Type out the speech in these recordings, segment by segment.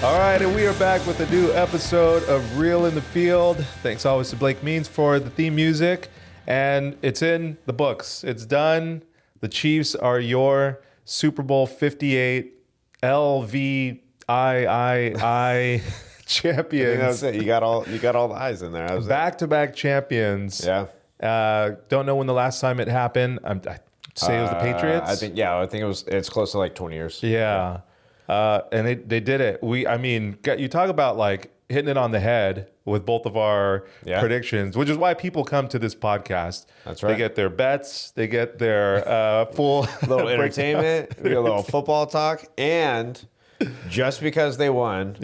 All right, and we are back with a new episode of Real in the Field. Thanks always to Blake Means for the theme music. And it's in the books. It's done. The Chiefs are your Super Bowl 58 LVIII champions. That was it. You got all the eyes in there. That was Back-to-back champions. Yeah. Don't know when the last time it happened. I say it was the Patriots. I think it's close to like 20 years. Yeah. And they did it. You talk about like hitting it on the head with both of our predictions, which is why people come to this podcast. That's right. They get their bets, they get their full little entertainment, we get a little football talk, and just because they won,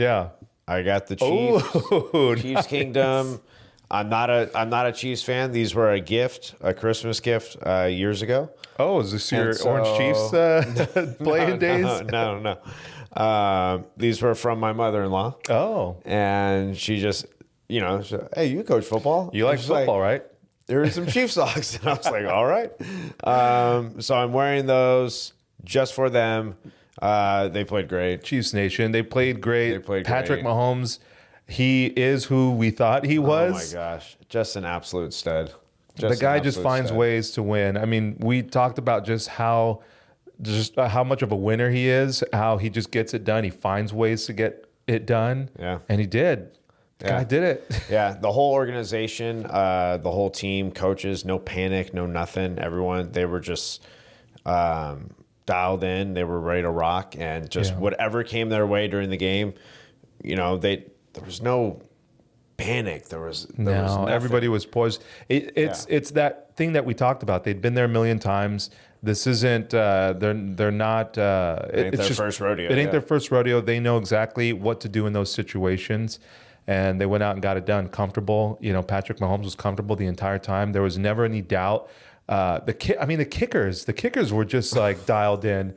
I got the Chiefs. Chiefs Kingdom. I'm not a Chiefs fan. These were a Christmas gift years ago. Oh, is this your Orange Chiefs playing days? No. These were from my mother-in-law. Oh. And she just, said, hey, you coach football? You like football, right? There are some Chiefs socks. And I was like, all right. So I'm wearing those just for them. They played great. Chiefs Nation. They played great. Patrick Mahomes, he is who we thought he was. Oh, my gosh. Just an absolute stud. The guy just finds ways to win. I mean, we talked about just how much of a winner he is, how he just gets it done. He finds ways to get it done. Yeah. And he did. The guy did it. Yeah. The whole organization, the whole team, coaches, no panic, no nothing. Everyone, they were just dialed in. They were ready to rock. And just whatever came their way during the game, there was no panic. There was everybody was poised. It's that thing that we talked about. They'd been there a million times. This isn't. They're not. It ain't their first rodeo. It ain't their first rodeo. They know exactly what to do in those situations, and they went out and got it done. Comfortable. Patrick Mahomes was comfortable the entire time. There was never any doubt. The kickers were just like dialed in.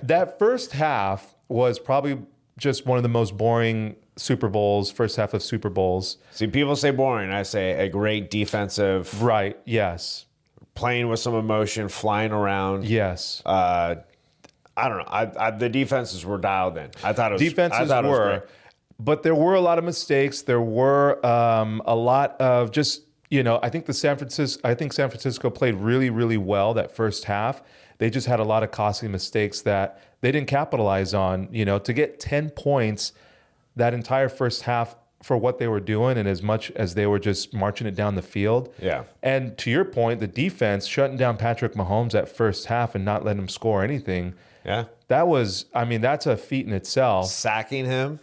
That first half was probably just one of the most boring first half of Super Bowls. See, people say boring. I say a great defensive. Right, yes. Playing with some emotion, flying around. Yes. I don't know. The defenses were dialed in. I thought it was great. But there were a lot of mistakes. There were a lot of just, I think San Francisco played really, really well that first half. They just had a lot of costly mistakes that they didn't capitalize on. To get 10 points that entire first half for what they were doing and as much as they were just marching it down the field. Yeah. And to your point, the defense shutting down Patrick Mahomes that first half and not letting him score anything. Yeah. That's a feat in itself. Sacking him.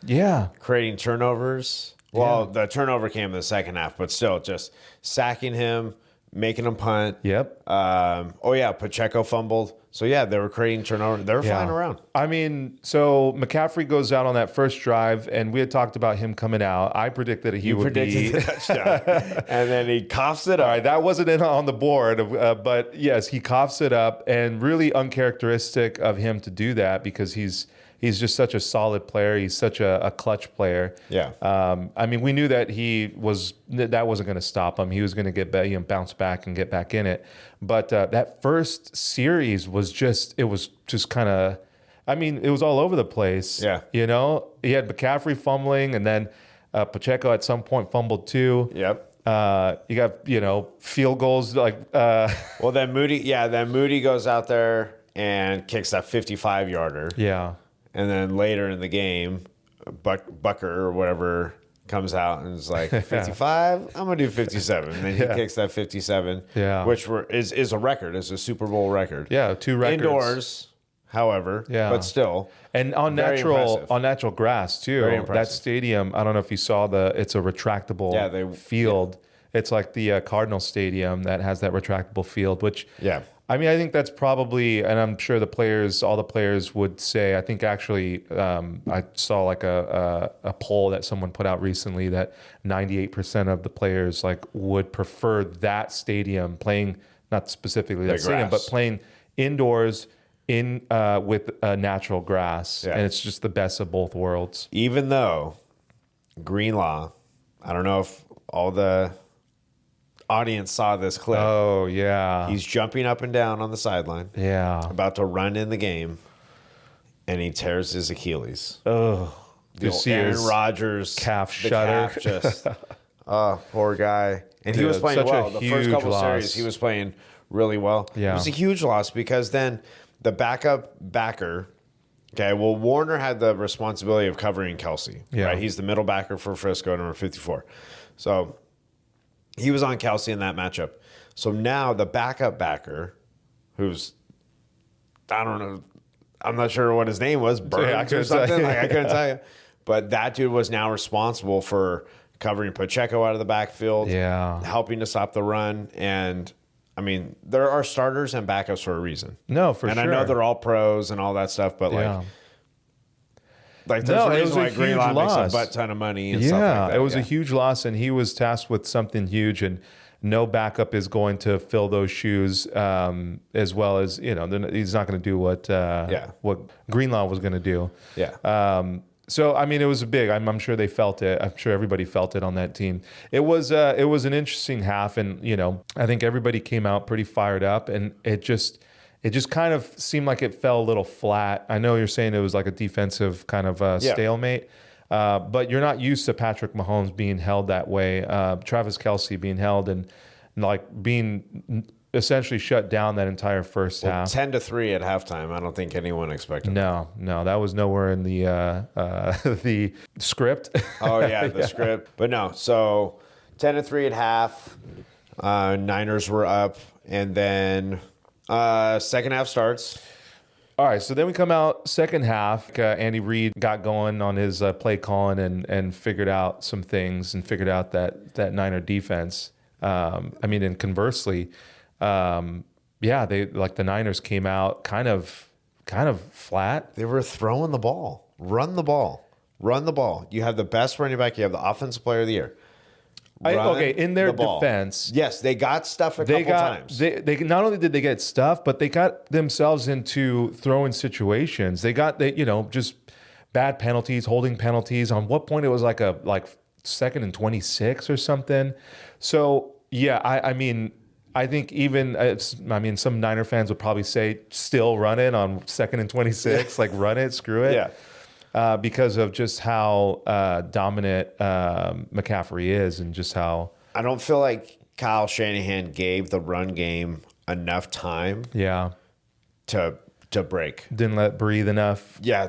Yeah. Creating turnovers. Well, the turnover came in the second half, but still just sacking him, making him punt. Yep. Pacheco fumbled. So, they were creating turnover. They were flying around. I mean, so McCaffrey goes out on that first drive, and we had talked about him coming out. I predicted he would be. The touchdown. And then he coughs it up. All right, that wasn't on the board, but yes, he coughs it up, and really uncharacteristic of him to do that because he's just such a solid player. He's such a clutch player. Yeah. We knew that that wasn't going to stop him. He was going to bounce back and get back in it. But that first series was just kind of, it was all over the place. Yeah. He had McCaffrey fumbling, and then Pacheco at some point fumbled too. Yep. You got, field goals like. Well, then Moody goes out there and kicks that 55-yarder. Yeah. And then later in the game, Bucker or whatever comes out and is like, 55? I'm going to do 57. And then he kicks that 57, which is a record. It's a Super Bowl record. Yeah, 2 records. Indoors, however, but still. And on natural grass, too. That stadium, I don't know if you saw it's a retractable field. Yeah. It's like the Cardinal Stadium that has that retractable field, which... Yeah. I think that's probably, and I'm sure all the players would say, I think actually I saw like a poll that someone put out recently that 98% of the players would prefer that stadium playing, not specifically that stadium, but playing indoors with natural grass. Yeah. And it's just the best of both worlds. Even though Greenlaw, I don't know if all the audience saw this clip. Oh, yeah. He's jumping up and down on the sideline. Yeah. About to run in the game, and he tears his Achilles. Oh. The old Aaron Rodgers calf shudder. Calf just, poor guy. And he was playing well. The first couple series, he was playing really well. Yeah. It was a huge loss because then the backup backer, okay, well, Warner had the responsibility of covering Kelsey. Yeah. Right? He's the middle backer for Frisco, number 54. So he was on Kelsey in that matchup. So now the backup backer, who's, I don't know, I'm not sure what his name was, Burns or something. I couldn't tell you. But that dude was now responsible for covering Pacheco out of the backfield, helping to stop the run. And, I mean, there are starters and backups for a reason. No, for sure. And I know they're all pros and all that stuff, but, there's a reason why Greenlaw makes a butt ton of money and stuff like that. It was a huge loss, and he was tasked with something huge, and no backup is going to fill those shoes as well as, he's not going to do what Greenlaw was going to do. Yeah. So, I mean, it was big. I'm sure they felt it. I'm sure everybody felt it on that team. It was an interesting half, and, I think everybody came out pretty fired up, and it just kind of seemed like it fell a little flat. I know you're saying it was like a defensive kind of stalemate, but you're not used to Patrick Mahomes being held that way. Travis Kelce being held and like being essentially shut down that entire first half. 10-3 at halftime. I don't think anyone expected. No, that was nowhere in the the script. Oh yeah, the script. But no, so 10-3 at half. Niners were up, and then second half starts. All right, so then we come out second half. Andy Reid got going on his play calling and figured out some things and figured out that Niner defense. And conversely, the Niners came out kind of flat. They were throwing the ball, run the ball. You have the best running back. You have the offensive player of the year. In their defense, yes, they got stuff a couple times. They not only did they get stuff, but they got themselves into throwing situations. They just bad penalties, holding penalties. On what point it was like 2nd and 26 or something. So yeah, I think some Niner fans would probably say still run it on 2nd and 26, like run it, screw it. Yeah. Because of just how dominant McCaffrey is and just how... I don't feel like Kyle Shanahan gave the run game enough time to break. Didn't let it breathe enough. Yeah,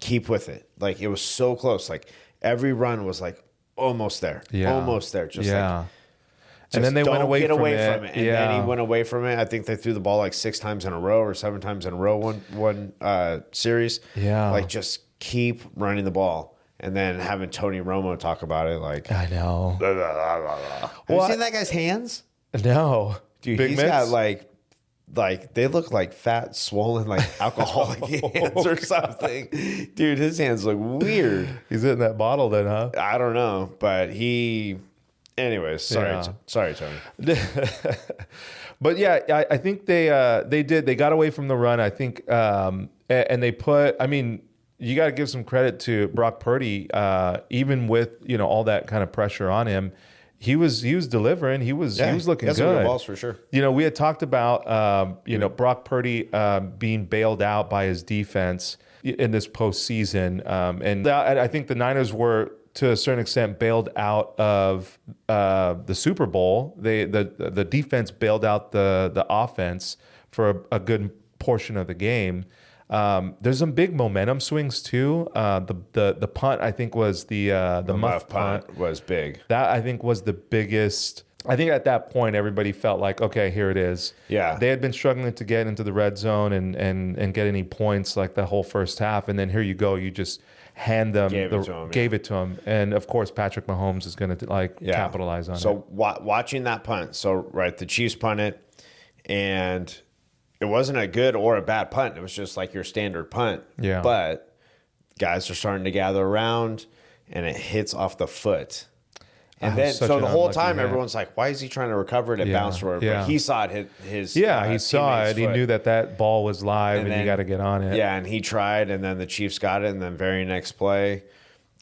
keep with it. Like, it was so close. Like, every run was, almost there. Yeah. Almost there. And then they went away from it. And then he went away from it. I think they threw the ball 6 times in a row or 7 times in a row one series. Yeah. Just keep running the ball. And then having Tony Romo talk about it I know. Have you seen that guy's hands? No. Dude, he's got they look like fat, swollen, alcoholic hands or something. Dude, his hands look weird. He's in that bottle then, huh? I don't know. But anyways, sorry, Tony. But yeah, I think they got away from the run. I think, and they put. You got to give some credit to Brock Purdy, even with all that kind of pressure on him. He was delivering. He was looking good. Good balls for sure. We had talked about Brock Purdy being bailed out by his defense in this postseason, and I think the Niners were, to a certain extent, bailed out of the Super Bowl. The defense bailed out the offense for a good portion of the game. There's some big momentum swings too. The punt, I think, was the muff punt was big. That, I think, was the biggest. I think at that point everybody felt like, okay, here it is. Yeah. They had been struggling to get into the red zone and get any points the whole first half, and then here you go, you just hand them gave it to him, and of course Patrick Mahomes is going to capitalize on it. So watching that punt, the Chiefs punt it, and it wasn't a good or a bad punt. It was just your standard punt. Yeah. But guys are starting to gather around, and it hits off the foot. And then, so the whole time, everyone's like, why is he trying to recover it? It bounced for it. But he saw it hit his he saw it. He knew that ball was live, and you got to get on it. Yeah, and he tried, and then the Chiefs got it, and then very next play,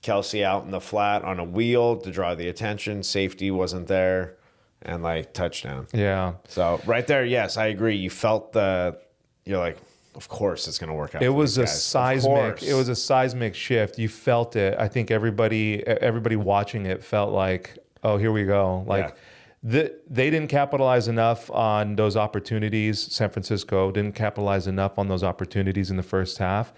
Kelsey out in the flat on a wheel to draw the attention. Safety wasn't there. And touchdown. Yeah. So right there, yes, I agree. You felt you're like, of course it's going to work out. It was a seismic shift. You felt it. I think everybody watching it felt like, oh, here we go. Like they didn't capitalize enough on those opportunities. San Francisco didn't capitalize enough on those opportunities in the first half,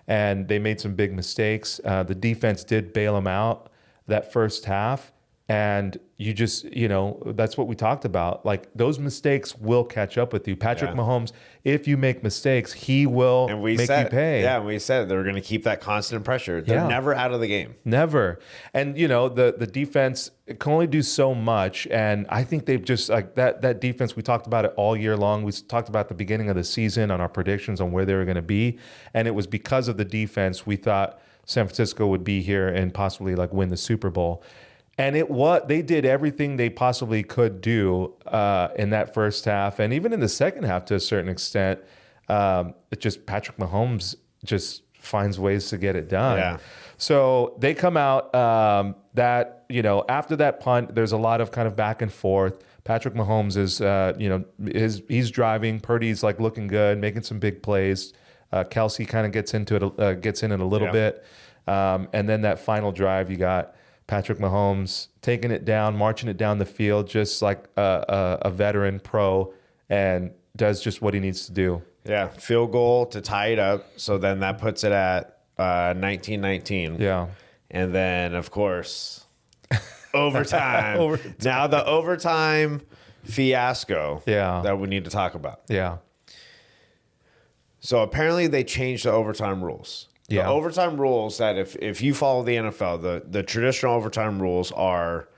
and they made some big mistakes. The defense did bail them out that first half. And you just, that's what we talked about. Like, those mistakes will catch up with you. Patrick Mahomes, if you make mistakes, he will make you pay. Yeah, and we said they were going to keep that constant pressure. They're never out of the game. Never. And, the defense can only do so much. And I think they've just, like, that defense, we talked about it all year long. We talked about the beginning of the season on our predictions on where they were going to be. And it was because of the defense we thought San Francisco would be here and possibly, like, win the Super Bowl. And they did everything they possibly could do in that first half, and even in the second half to a certain extent. It's just Patrick Mahomes just finds ways to get it done. Yeah. So they come out after that punt, there's a lot of kind of back and forth. Patrick Mahomes is he's driving. Purdy's like looking good, making some big plays. Kelsey kind of gets in it a little bit, and then that final drive, you got Patrick Mahomes taking it down, marching it down the field, just like a veteran pro, and does just what he needs to do. Yeah, field goal to tie it up. So then that puts it at 19-19. Yeah. And then, of course, overtime. Now the overtime fiasco that we need to talk about. Yeah. So apparently they changed the overtime rules. The overtime rules that if you follow the NFL, the traditional overtime rules are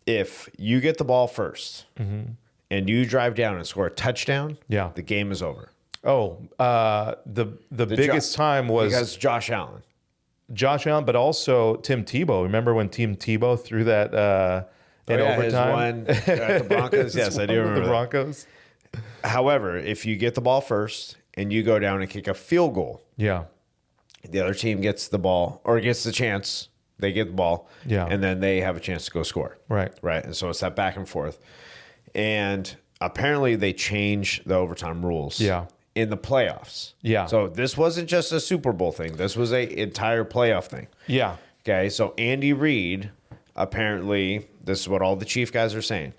if you get the ball first and you drive down and score a touchdown, the game is over. Oh, the biggest time was because Josh Allen, but also Tim Tebow. Remember when Tim Tebow threw that in overtime? His one at the Broncos? Yes, I do remember the Broncos. However, if you get the ball first and you go down and kick a field goal, the other team gets the ball or gets the chance. They get the ball, and then they have a chance to go score. Right. And so it's that back and forth. And apparently they changed the overtime rules in the playoffs. Yeah. So this wasn't just a Super Bowl thing. This was an entire playoff thing. Yeah. Okay, so Andy Reid, apparently, this is what all the Chief guys are saying,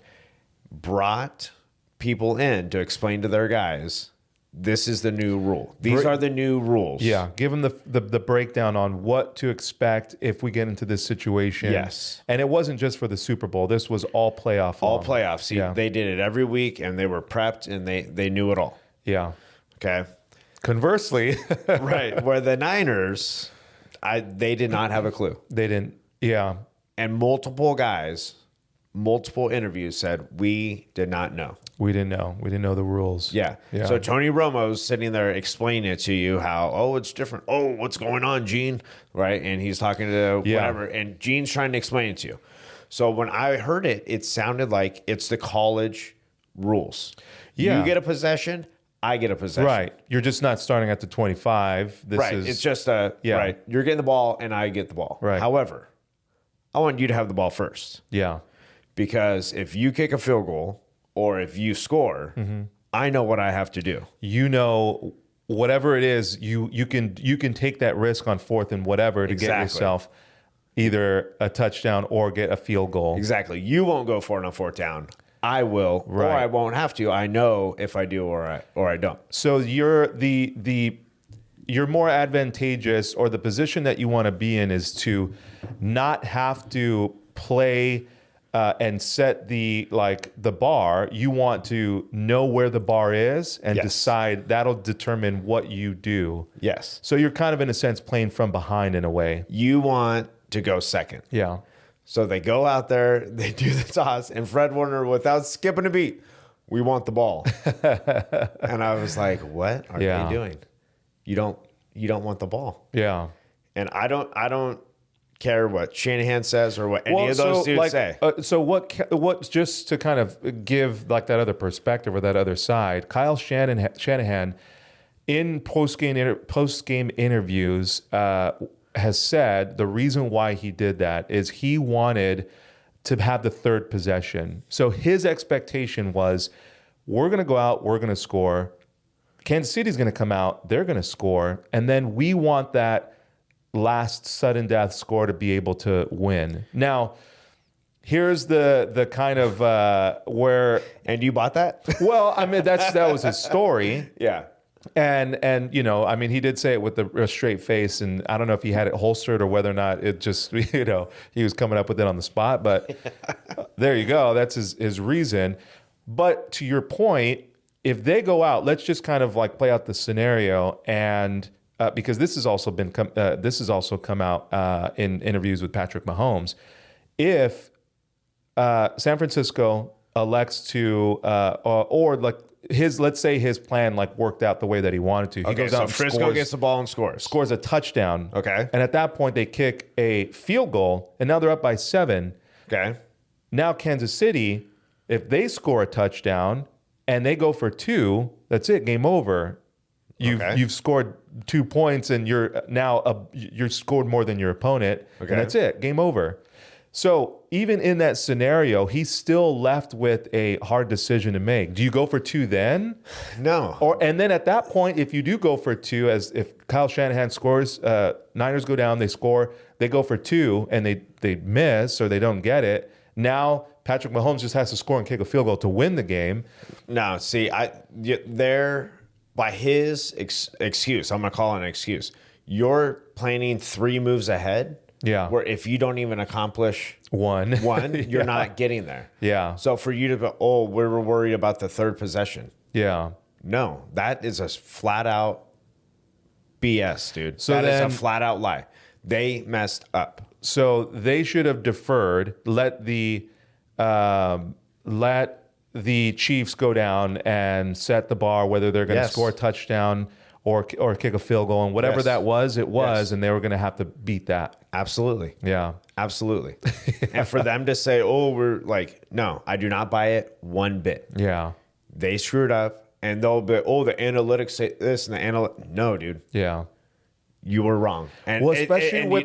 brought people in to explain to their guys, this is the new rule. These are the new rules. Yeah, give them the breakdown on what to expect if we get into this situation. Yes. And it wasn't just for the Super Bowl. This was all playoff. All playoffs. See, they did it every week, and they were prepped, and they knew it all. Yeah. Okay. Conversely. Right. Where the Niners, they did not have a clue. They didn't. Yeah. And multiple guys, multiple interviews said, we did not know. We didn't know. We didn't know the rules. Yeah. So Tony Romo's sitting there explaining it to you how, it's different. Oh, what's going on, Gene? Right. And he's talking to whatever. And Gene's trying to explain it to you. So when I heard it, it sounded like it's the college rules. Yeah. You get a possession, I get a possession. Right. You're just not starting at the 25. It's just right. You're getting the ball and I get the ball. Right. However, I want you to have the ball first. Yeah. Because if you kick a field goal, or if you score, I know what I have to do. Whatever it is, you can take that risk on fourth and whatever to get yourself either a touchdown or get a field goal. Exactly. You won't go for it on fourth down. I will, or I won't have to. I know if I do or I don't. So you're more advantageous, or the position that you want to be in is to not have to play and set the bar. You want to know where the bar is and decide. That'll determine what you do. Yes. So you're kind of, in a sense, playing from behind in a way. You want to go second. Yeah. So they go out there, they do the toss, and Fred Warner, without skipping a beat, we want the ball. And I was like, what are they doing? You don't want the ball. Yeah. And I don't care what Shanahan says or what any of those dudes say. So what? Just to kind of give like that other perspective or that other side, Kyle Shanahan in post game interviews has said the reason why he did that is he wanted to have the third possession. So his expectation was, we're going to go out, we're going to score. Kansas City's going to come out, they're going to score, and then we want that last sudden death score to be able to win. Now, here's the kind of where... And you bought that? Well, I mean, that was his story. Yeah. And you know, I mean, he did say it with a straight face, and I don't know if he had it holstered or whether or not it just, you know, he was coming up with it on the spot, but there you go. That's his reason. But to your point, if they go out, let's just kind of like play out the scenario, and because this has also come out in interviews with Patrick Mahomes. If San Francisco elects to, or like let's say his plan like worked out the way that he wanted to. He goes out and Frisco gets the ball and scores a touchdown. Okay, and at that point they kick a field goal, and now they're up by 7. Okay, now Kansas City, if they score a touchdown and they go for 2, that's it, game over. You've scored 2 points, and you're scored more than your opponent, and that's it, game over. So even in that scenario, he's still left with a hard decision to make. Do you go for 2 then? No. And then at that point, if you do go for 2, as if Kyle Shanahan scores, Niners go down, they score, they go for 2, and they miss or they don't get it. Now Patrick Mahomes just has to score and kick a field goal to win the game. No, see, by his excuse, I'm going to call it an excuse. You're planning 3 moves ahead. Yeah. Where if you don't even accomplish one, you're not getting there. Yeah. So for you to go, we were worried about the 3rd possession. Yeah. No, that is a flat out BS, dude. So that is a flat out lie. They messed up. So they should have deferred, let the Chiefs go down and set the bar, whether they're going to score a touchdown or kick a field goal, and whatever that was, it was, and they were going to have to beat that. Absolutely. Yeah. Absolutely. And for them to say, we're like, no, I do not buy it one bit. Yeah. They screwed up, and they'll be, the analytics say this, and the no, dude. Yeah. You were wrong. And especially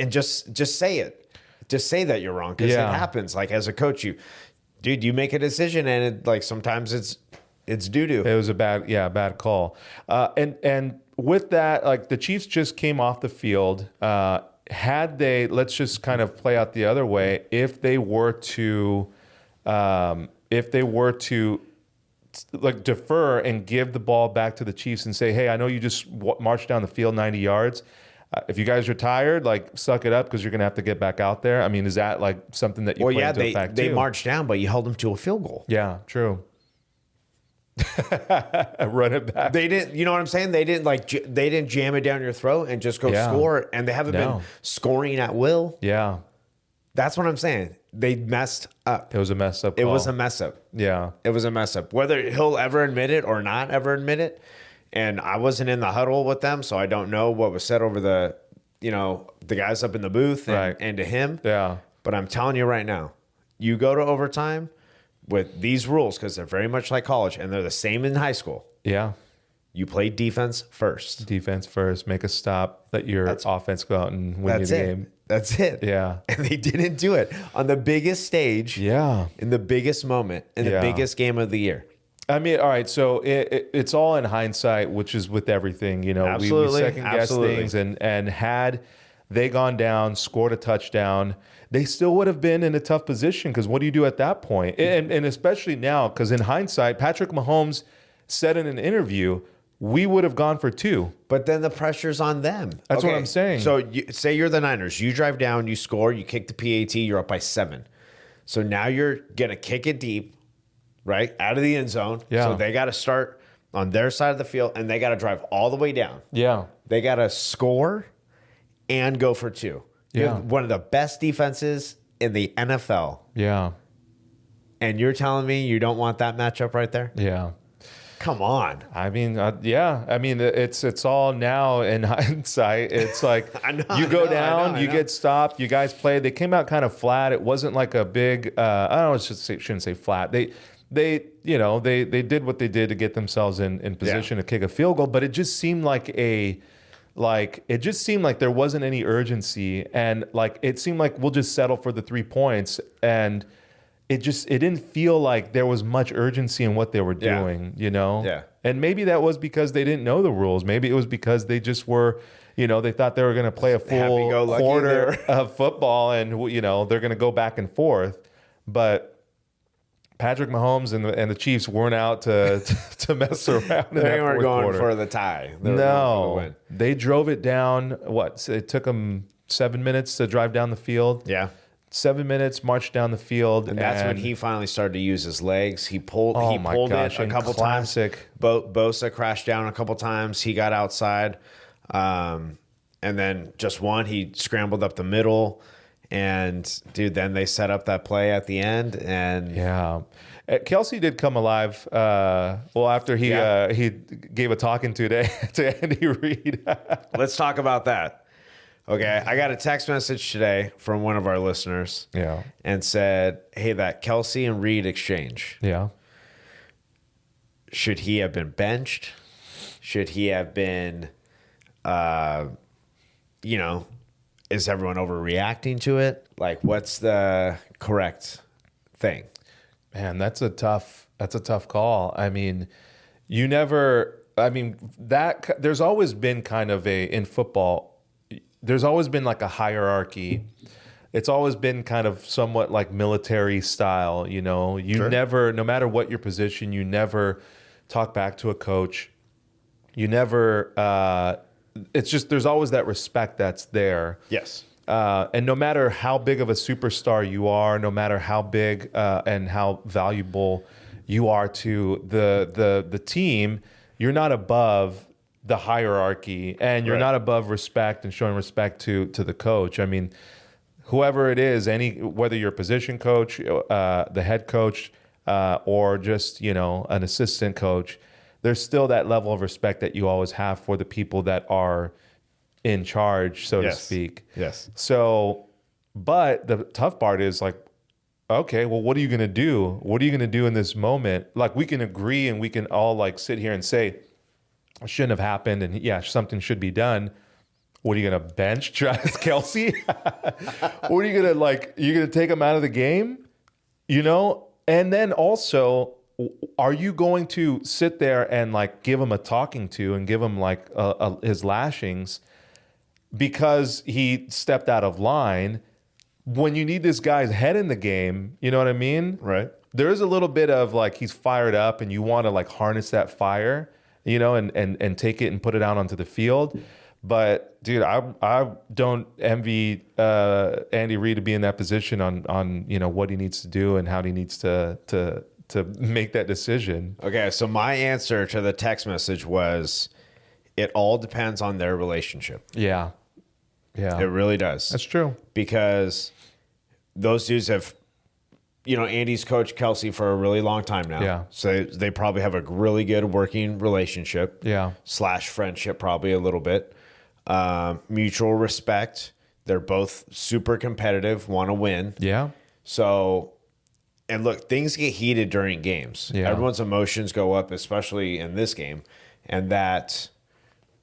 just say it. Just say that you're wrong, because it happens. Like, as a coach, you make a decision, and sometimes it's doo-doo. It was a bad call. And with that, like, the Chiefs just came off the field. Had they, let's just kind of play out the other way, if they were to like defer and give the ball back to the Chiefs and say, hey, I know you just marched down the field 90 yards. If you guys are tired, like, suck it up, because you're going to have to get back out there. I mean, is that like something that you play into effect too? They marched down, but you held them to a field goal. Yeah, true. Run it back. They didn't, you know what I'm saying? They didn't jam it down your throat and just go score, and they haven't been scoring at will. Yeah. That's what I'm saying. They messed up. It was a mess up call. It was a mess up. Yeah. It was a mess up. Whether he'll ever admit it or not ever admit it. And I wasn't in the huddle with them, so I don't know what was said over the guys up in the booth and to him. Yeah. But I'm telling you right now, you go to overtime with these rules, because they're very much like college, and they're the same in high school. Yeah. You play defense first. Defense first. Make a stop. Let your offense go out and win you the game. That's it. Yeah. And they didn't do it on the biggest stage. Yeah. In the biggest moment. In the biggest game of the year. I mean, all right, so it's all in hindsight, which is with everything. You know, Absolutely. we second-guess things, and had they gone down, scored a touchdown, they still would have been in a tough position, because what do you do at that point? And especially now, because in hindsight, Patrick Mahomes said in an interview, we would have gone for 2. But then the pressure's on them. That's what I'm saying. So say you're the Niners. You drive down, you score, you kick the PAT, you're up by 7. So now you're going to kick it deep, right, out of the end zone. Yeah. So they got to start on their side of the field, and they got to drive all the way down. Yeah. They got to score and go for 2. You have one of the best defenses in the NFL. Yeah. And you're telling me you don't want that matchup right there? Yeah. Come on. I mean, I mean, it's all now in hindsight. It's like you go down, you get stopped. You guys played. They came out kind of flat. It wasn't like a big. I don't know. Shouldn't say flat. They did what they did to get themselves in position to kick a field goal. But it just seemed like there wasn't any urgency, and like it seemed like we'll just settle for the 3 points. And it didn't feel like there was much urgency in what they were doing, you know? Yeah. And maybe that was because they didn't know the rules. Maybe it was because they just were, you know, they thought they were going to play a full quarter of football and, you know, they're going to go back and forth. But Patrick Mahomes and the Chiefs weren't out to mess around in They that weren't fourth going quarter. for the tie. They were going for the win. They drove it down. It took them 7 minutes to drive down the field. Yeah. 7 minutes, marched down the field. And that's when he finally started to use his legs. He pulled it a couple times. Bosa crashed down a couple times. He got outside. And then just one, he scrambled up the middle. And, dude, then they set up that play at the end. And yeah. Kelsey did come alive. After he gave a talking to Andy Reid. Let's talk about that. Okay, I got a text message today from one of our listeners. Yeah. And said, hey, that Kelsey and Reed exchange. Yeah. Should he have been benched? Should he have been, is everyone overreacting to it? Like, what's the correct thing? Man, that's a tough call. I mean, there's always been kind of in football, there's always been like a hierarchy. It's always been kind of somewhat like military style, you know. You never, no matter what your position, you never talk back to a coach. You never, it's just, there's always that respect that's there. Yes. And no matter how big of a superstar you are, no matter how big and how valuable you are to the team, you're not above the hierarchy, and you're not above respect and showing respect to the coach. I mean, whoever it is, whether you're a position coach, the head coach, or just, you know, an assistant coach, there's still that level of respect that you always have for the people that are in charge, so to speak. Yes. So, but the tough part is like, okay, well, what are you going to do? What are you going to do in this moment? Like, we can agree and we can all like sit here and say, it shouldn't have happened, and something should be done. What are you going to bench Travis Kelsey? What are you going to like? You're going to take him out of the game, you know? And then also, are you going to sit there and like give him a talking to and give him like his lashings because he stepped out of line when you need this guy's head in the game? You know what I mean? Right. There is a little bit of like he's fired up and you want to like harness that fire, you know, and take it and put it out onto the field. But dude, I don't envy Andy Reid to be in that position on you know what he needs to do and how he needs to make that decision. Okay, so my answer to the text message was, it all depends on their relationship. Yeah, it really does. That's true, because those dudes have, you know, Andy's coached Kelsey for a really long time now. Yeah. So they probably have a really good working relationship. Yeah. / friendship, probably a little bit. Mutual respect. They're both super competitive, want to win. Yeah. So, and look, things get heated during games. Yeah. Everyone's emotions go up, especially in this game. And that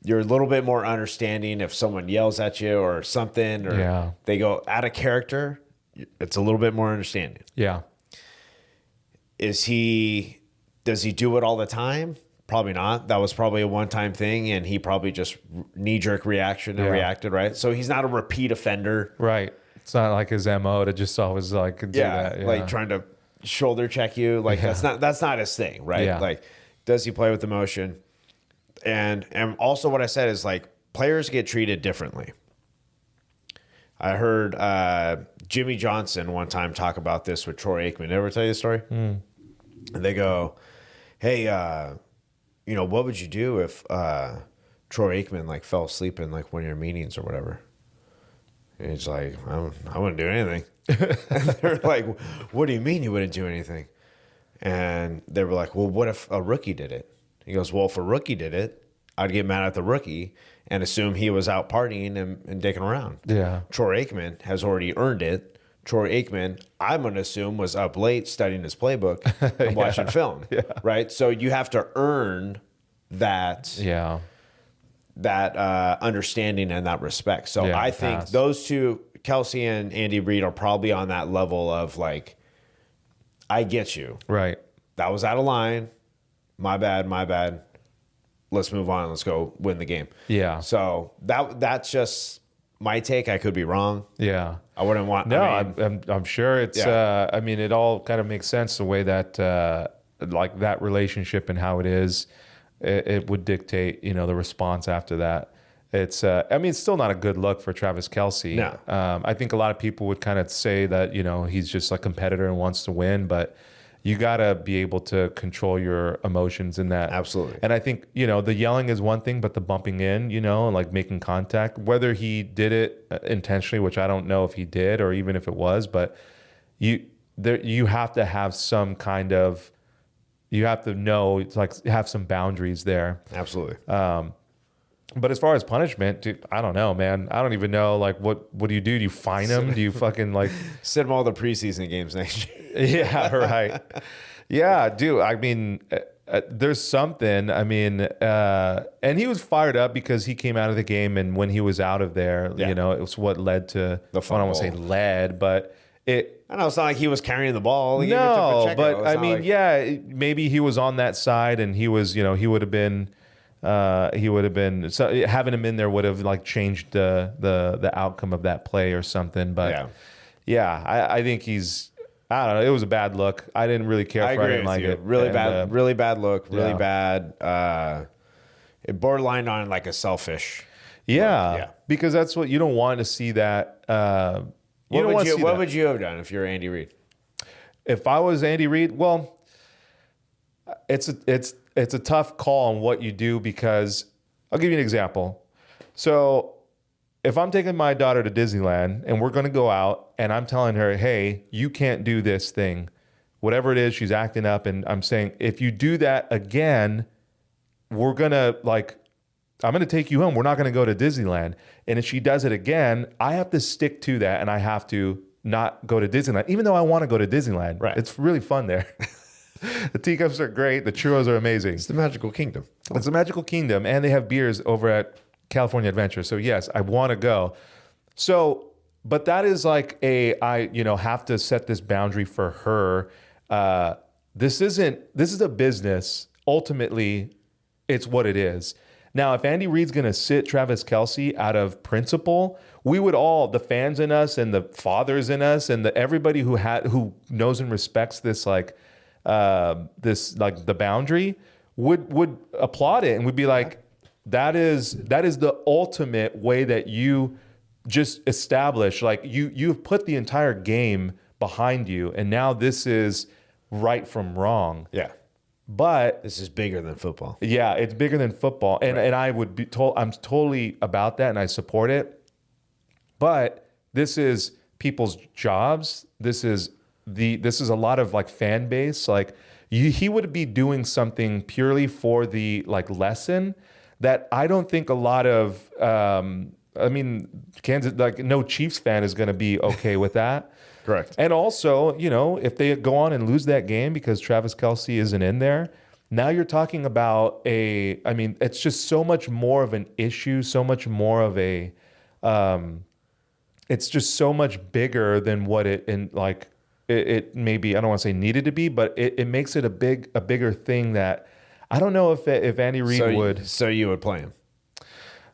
you're a little bit more understanding if someone yells at you or something, or they go out of character. It's a little bit more understanding. Yeah. Does he do it all the time? Probably not. That was probably a one-time thing, and he probably just knee-jerk reaction and reacted, right? So he's not a repeat offender. Right. It's not like his MO to just always like do that. Yeah. Like trying to shoulder check you. Like that's not his thing, right? Yeah. Like, does he play with emotion? And also what I said is like players get treated differently. I heard Jimmy Johnson one time talk about this with Troy Aikman. Did I ever tell you the story? And they go, hey, you know, what would you do if Troy Aikman like fell asleep in like one of your meetings or whatever? And he's like, I wouldn't do anything. And they're like, what do you mean you wouldn't do anything? And they were like, well, what if a rookie did it? He goes, well, if a rookie did it, I'd get mad at the rookie and assume he was out partying and dicking around. Yeah. Troy Aikman has already earned it. Troy Aikman, I'm going to assume, was up late studying his playbook and watching film. Yeah. Right? So you have to earn that understanding and that respect. So I think those two, Kelsey and Andy Reid, are probably on that level of like, I get you. Right. That was out of line. My bad. Let's move on. Let's go win the game. Yeah. So that's just my take. I could be wrong. Yeah. I wouldn't want. No, I'm sure it's. Yeah. I mean, it all kind of makes sense the way that like that relationship and how it is. It would dictate, the response after that. It's. I mean, it's still not a good look for Travis Kelce. No. I think a lot of people would kind of say that he's just a competitor and wants to win, but you got to be able to control your emotions in that. Absolutely. And I think the yelling is one thing, but the bumping in, and like making contact, whether he did it intentionally, which I don't know if he did or even if it was, but you have to have some kind of. You have to know, like, have some boundaries there. Absolutely. But as far as punishment, dude, I don't know, man. I don't even know, like, what do you do? Do you fine him? Do you fucking, like... Send him all the preseason games next year. Yeah, right. Yeah, dude, I mean, there's something. I mean, and he was fired up because he came out of the game, and when he was out of there, it was what led to... The fumble. I don't want to say led, but it... I know it's not like he was carrying the ball. No, but I mean, maybe he was on that side, and he was, he would have been, so having him in there would have like changed the outcome of that play or something. But I think he's, I don't know. It was a bad look. I didn't really care for it. I didn't like it. Really bad look. Really bad. It borderline on like a selfish. Yeah, because that's what you don't want to see that. What would you have done if you're Andy Reid? If I was Andy Reid, well, it's a tough call on what you do because I'll give you an example. So if I'm taking my daughter to Disneyland and we're going to go out and I'm telling her, hey, you can't do this thing, whatever it is, she's acting up. And I'm saying, if you do that again, we're going to I'm going to take you home. We're not going to go to Disneyland. And if she does it again, I have to stick to that and I have to not go to Disneyland, even though I want to go to Disneyland. Right. It's really fun there. The teacups are great. The churros are amazing. It's the magical kingdom. It's a magical kingdom. And they have beers over at California Adventure. So yes, I want to go. So, but that is like I have to set this boundary for her. This is a business. Ultimately, it's what it is. Now, if Andy Reid's going to sit Travis Kelce out of principle, we would all, the fans in us and the fathers in us and everybody who knows and respects this the boundary would applaud it and would be like, that is the ultimate way that you just establish, like you've put the entire game behind you, and now this is right from wrong. Yeah. But this is bigger than football. Yeah, it's bigger than football. And and I would be told, I'm totally about that and I support it. But this is people's jobs. This is a lot of like fan base. Like he would be doing something purely for the like lesson that I don't think a lot of Kansas, like no Chiefs fan is going to be okay with that. Correct. And also, if they go on and lose that game because Travis Kelce isn't in there, now you're talking about it's just so much more of an issue, so much more of it's just so much bigger than what it maybe, I don't want to say needed to be, but it makes it a bigger thing that I don't know if Andy Reid would. So you would play him?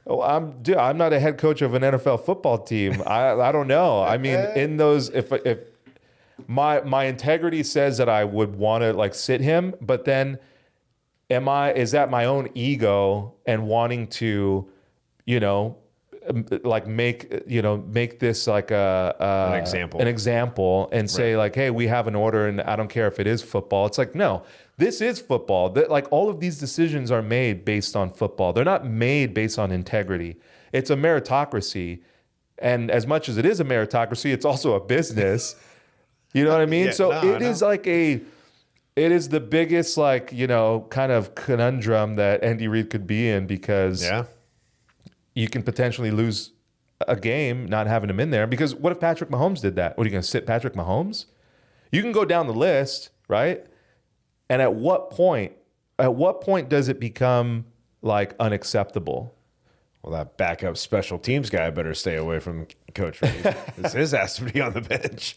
Oh, I'm not a head coach of an NFL football team. I don't know. I mean, in those, if my integrity says that I would want to like sit him, but then is that my own ego and wanting to, like make this like an example and say like, hey, we have an order and I don't care if it is football. It's like, no, this is football. Like all of these decisions are made based on football. They're not made based on integrity. It's a meritocracy. And as much as it is a meritocracy, it's also a business. You know what I mean? It is the biggest kind of conundrum that Andy Reid could be in because you can potentially lose a game not having him in there. Because what if Patrick Mahomes did that? What, are you going to sit Patrick Mahomes? You can go down the list, right? And at what point does it become like unacceptable? well, that backup special teams guy better stay away from Coach Reed. His ass to be on the bench.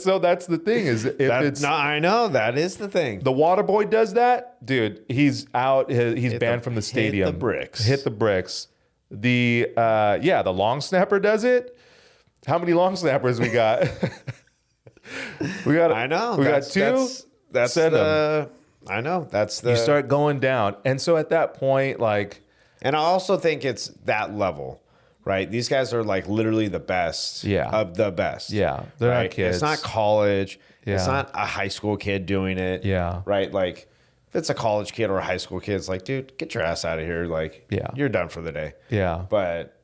So that's the thing is I know that is the thing. The water boy does that, dude. He's out. He's banned from the stadium. Hit the bricks. Hit the bricks. The long snapper does it. How many long snappers we got? I know. We got two. That's the. I know. That's the. You start going down, and so at that point, like. And I also think it's that level, right? These guys are like literally the best of the best. Yeah, they're right? not kids. It's not college. Yeah. It's not a high school kid doing it. Yeah. Right? Like, if it's a college kid or a high school kid, it's like, dude, get your ass out of here. Like, you're done for the day. Yeah. But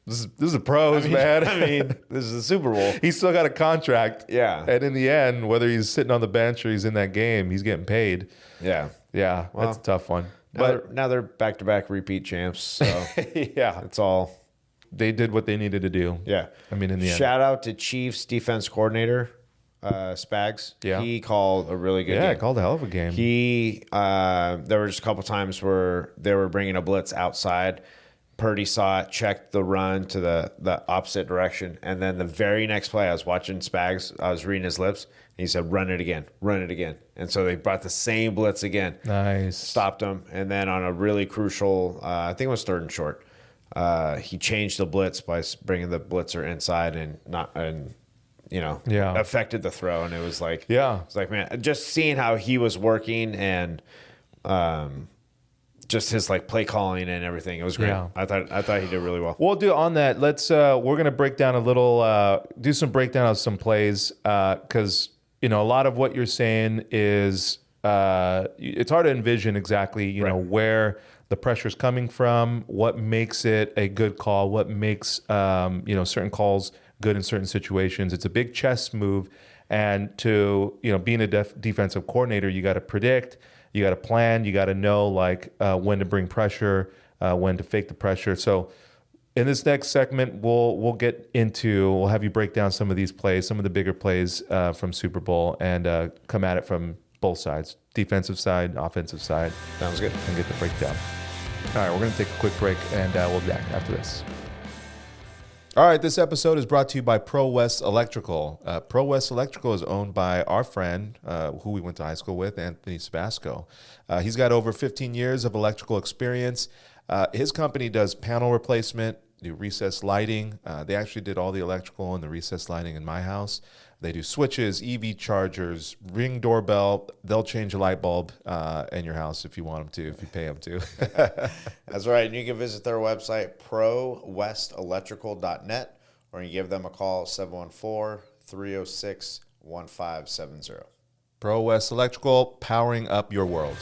this is the pros, man. I mean, this is the Super Bowl. He's still got a contract. Yeah. And in the end, whether he's sitting on the bench or he's in that game, he's getting paid. Yeah. Yeah. Well, that's a tough one. Now they're back-to-back repeat champs. So yeah, it's all they did what they needed to do. Yeah, I mean, in the end, shout out to Chiefs defense coordinator Spags. Yeah, he called a really good game. Yeah, called a hell of a game. There were just a couple times where they were bringing a blitz outside. Purdy saw it, checked the run to the opposite direction, and then the very next play, I was watching Spags. I was reading his lips. And he said, run it again. And so they brought the same blitz again. Nice. Stopped him. And then on a really crucial, I think it was 3rd and short, he changed the blitz by bringing the blitzer inside and affected the throw. And it was like, man, just seeing how he was working and just his like play calling and everything. It was great. Yeah. I thought he did really well. Well, dude, on that, let's we're gonna break down a little, do some breakdown of some plays because a lot of what you're saying is it's hard to envision exactly you know where the pressure's coming from, what makes it a good call, what makes certain calls good in certain situations. It's a big chess move, and to being a defensive coordinator, you got to predict. You got to plan. You got to know when to bring pressure, when to fake the pressure. So in this next segment, we'll have you break down some of these plays, some of the bigger plays from Super Bowl, and come at it from both sides, defensive side, offensive side. Sounds good. And get the breakdown. All right, we're going to take a quick break, and we'll be back after this. All right, this episode is brought to you by Pro West Electrical. Pro West Electrical is owned by our friend, who we went to high school with, Anthony Sabasco. He's got over 15 years of electrical experience. His company does panel replacement, do recessed lighting. They actually did all the electrical and the recessed lighting in my house. They do switches, EV chargers, Ring doorbell. They'll change a light bulb in your house if you want them to, if you pay them to. That's right. And you can visit their website, prowestelectrical.net, or you give them a call, 714-306-1570. Pro West Electrical, powering up your world.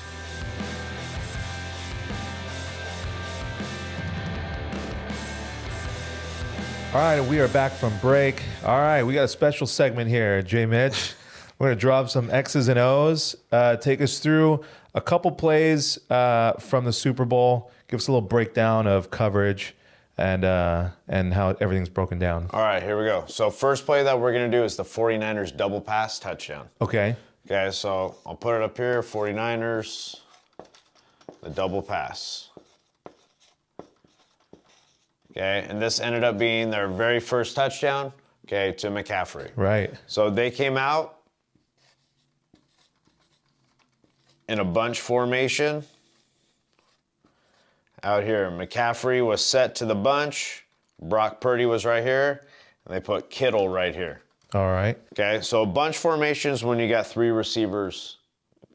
All right, we are back from break. All right, we got a special segment here, J. Mitch. We're going to drop some X's and O's, take us through a couple plays from the Super Bowl, give us a little breakdown of coverage and how everything's broken down. All right, here we go. So first play that we're going to do is the 49ers double pass touchdown. Okay. Okay, so I'll put it up here, 49ers, the double pass. Okay, and this ended up being their very first touchdown, okay, to McCaffrey. Right. So they came out in a bunch formation. Out here, McCaffrey was set to the bunch. Brock Purdy was right here, and they put Kittle right here. All right. Okay, so bunch formations when you got 3 receivers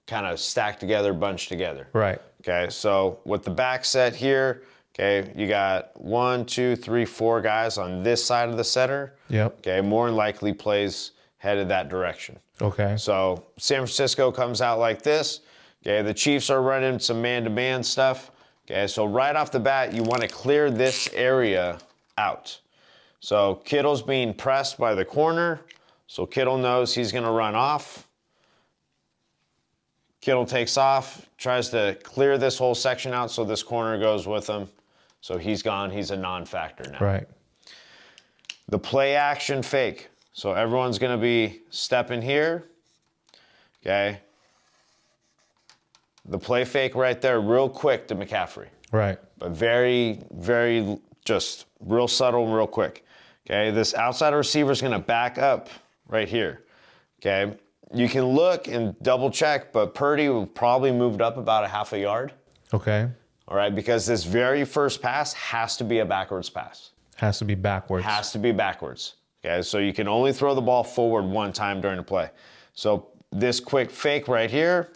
kind of stacked together, bunched together. Right. Okay, so with the back set here, okay, you got 1, 2, 3, 4 guys on this side of the center. Yep. Okay, more than likely plays headed that direction. Okay. So San Francisco comes out like this. Okay, the Chiefs are running some man-to-man stuff. Okay, so right off the bat, you want to clear this area out. So Kittle's being pressed by the corner. So Kittle knows he's going to run off. Kittle takes off, tries to clear this whole section out so this corner goes with him. So he's gone. He's a non-factor now. Right. The play action fake. So everyone's going to be stepping here. Okay. The play fake right there real quick to McCaffrey. Right. But very, very just real subtle and real quick. Okay, this outside receiver is going to back up right here. Okay, you can look and double check, but Purdy probably moved up about a half a yard. Okay. All right, because this very first pass has to be a backwards pass. Has to be backwards. Has to be backwards. Okay, so you can only throw the ball forward one time during the play. So this quick fake right here,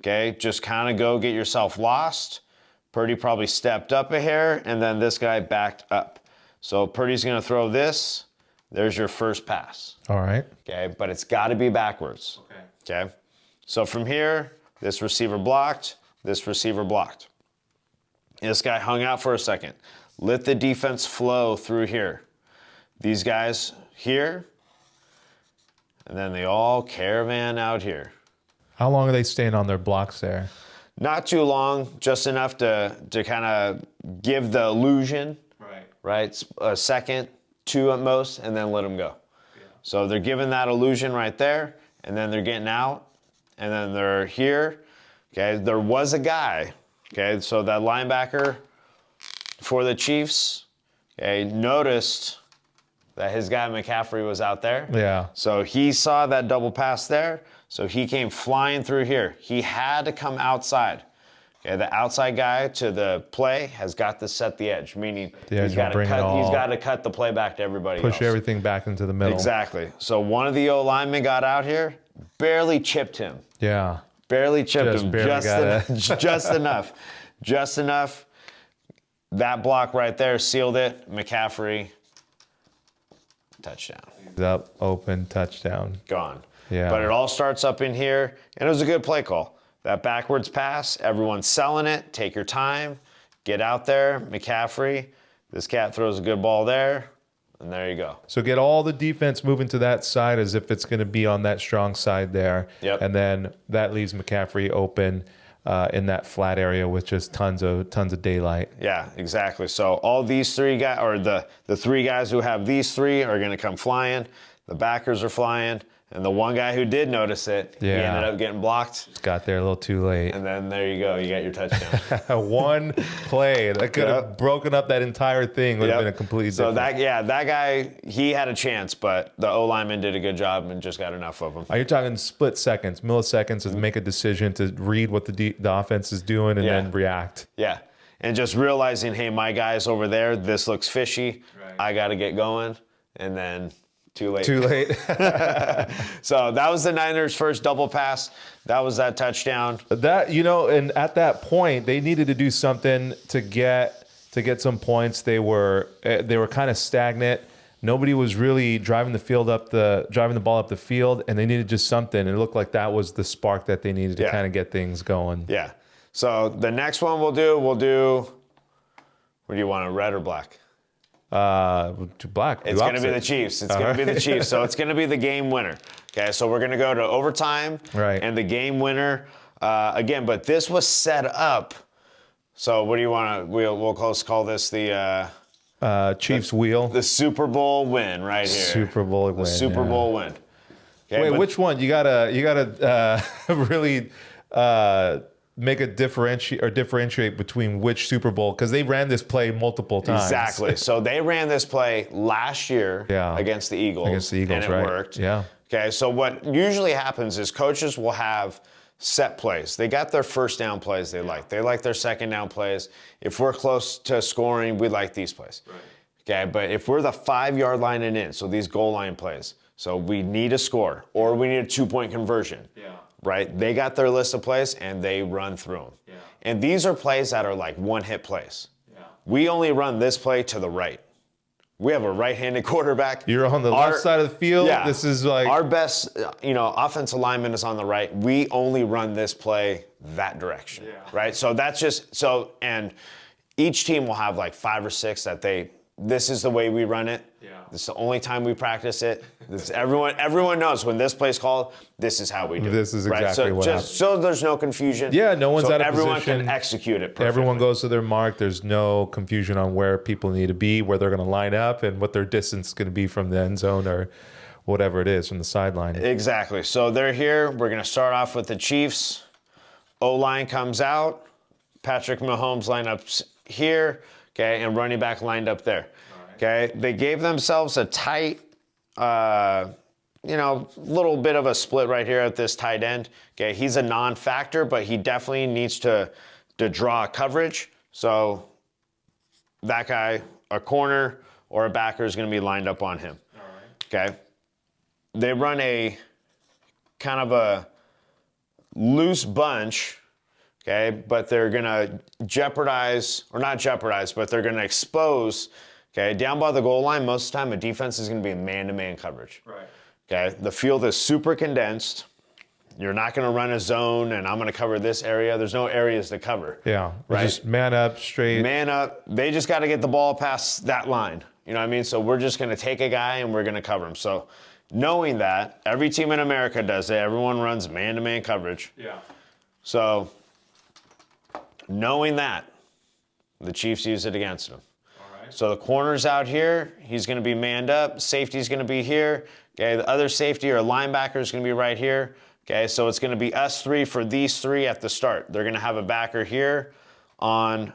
okay, just kind of go get yourself lost. Purdy probably stepped up a hair, and then this guy backed up. So Purdy's going to throw this. There's your first pass. All right. Okay, but it's got to be backwards. Okay. So from here, this receiver blocked, this receiver blocked. This guy hung out for a second. Let the defense flow through here. These guys here, and then they all caravan out here. How long are they staying on their blocks there? Not too long, just enough to kind of give the illusion, right? A second, two at most, and then let them go. Yeah. So they're giving that illusion right there, and then they're getting out, and then they're here. Okay, there was a guy. Okay, so that linebacker for the Chiefs, okay, noticed that his guy McCaffrey was out there. Yeah. So he saw that double pass there, so he came flying through here. He had to come outside. Okay, the outside guy to the play has got to set the edge, meaning he's got to cut the play back to everybody else. Push everything back into the middle. Exactly. So one of the O-linemen got out here, barely chipped him. Yeah. Barely chipped him. Just enough. Just enough. That block right there sealed it. McCaffrey, touchdown. Up, open, touchdown. Gone. Yeah. But it all starts up in here, and it was a good play call. That backwards pass, everyone's selling it. Take your time. Get out there. McCaffrey. This cat throws a good ball there, and there you go. So get all the defense moving to that side as if it's going to be on that strong side there. Yep. And then that leaves McCaffrey open in that flat area with just tons of daylight. Yeah, exactly. So all these three guys, or the three guys who have these three are going to come flying. The backers are flying. And the one guy who did notice it, he ended up getting blocked. Just got there a little too late. And then there you go. You got your touchdown. One play. That could have broken up that entire thing. Would have been a completely different. So that guy, he had a chance, but the O-lineman did a good job and just got enough of him. Are you talking split seconds, milliseconds to make a decision, to read what the offense is doing and then react? Yeah. And just realizing, hey, my guy's over there. This looks fishy. Right. I got to get going. And then... Too late. So that was the Niners' first double pass. That was that touchdown. That, and at that point, they needed to do something to get some points. They were kind of stagnant. Nobody was really driving the ball up the field, and they needed just something. It looked like that was the spark that they needed to kind of get things going. Yeah. So the next one we'll do. What do you want, a red or black? Black. It's going to be the Chiefs. It's going to be the Chiefs. So it's going to be the game winner. Okay, so we're going to go to overtime. Right. And the game winner, again, but this was set up. So what do you want to, we'll call this the... Chiefs wheel. The Super Bowl win right here. Super Bowl win. The Super Bowl win. Okay, wait, which one? You gotta really make a differentiate between which Super Bowl, because they ran this play multiple times. Exactly. So they ran this play last year against the Eagles. And it worked. Yeah. Okay, so what usually happens is coaches will have set plays. They got their first down plays they like. They like their second down plays. If we're close to scoring, we like these plays. Right. Okay, but if we're the 5-yard line and in, so these goal line plays, so we need a score or we need a 2-point conversion. Yeah. Right? They got their list of plays and they run through them. Yeah. And these are plays that are like one-hit plays. Yeah. We only run this play to the right. We have a right-handed quarterback. You're on the left side of the field. Yeah, this is like our best, offensive lineman is on the right. We only run this play that direction. Yeah. Right? So that's just and each team will have like 5 or 6 that this is the way we run it. Yeah. This is the only time we practice it. Everyone knows when this play's called, this is how we do it. This is exactly what happens. So there's no confusion. Yeah, no one's out of position. Everyone can execute it perfectly. Everyone goes to their mark. There's no confusion on where people need to be, where they're going to line up, and what their distance is going to be from the end zone or whatever it is from the sideline. Exactly. So they're here. We're going to start off with the Chiefs. O-line comes out. Patrick Mahomes lined up here, okay, and running back lined up there. Okay, they gave themselves a tight, little bit of a split right here at this tight end. Okay, he's a non-factor, but he definitely needs to draw coverage. So that guy, a corner or a backer, is going to be lined up on him. All right. Okay, they run a kind of a loose bunch. Okay, but they're going to but they're going to expose. Okay, down by the goal line, most of the time a defense is going to be in man-to-man coverage. Right. Okay, the field is super condensed. You're not going to run a zone, and I'm going to cover this area. There's no areas to cover. Yeah, right? Just man up, straight. Man up. They just got to get the ball past that line. You know what I mean? So we're just going to take a guy, and we're going to cover him. So knowing that, every team in America does it. Everyone runs man-to-man coverage. Yeah. So knowing that, the Chiefs use it against them. So the corner's out here. He's going to be manned up. Safety's going to be here. Okay, the other safety or linebacker is going to be right here. Okay, so it's going to be us three for these three at the start. They're going to have a backer here on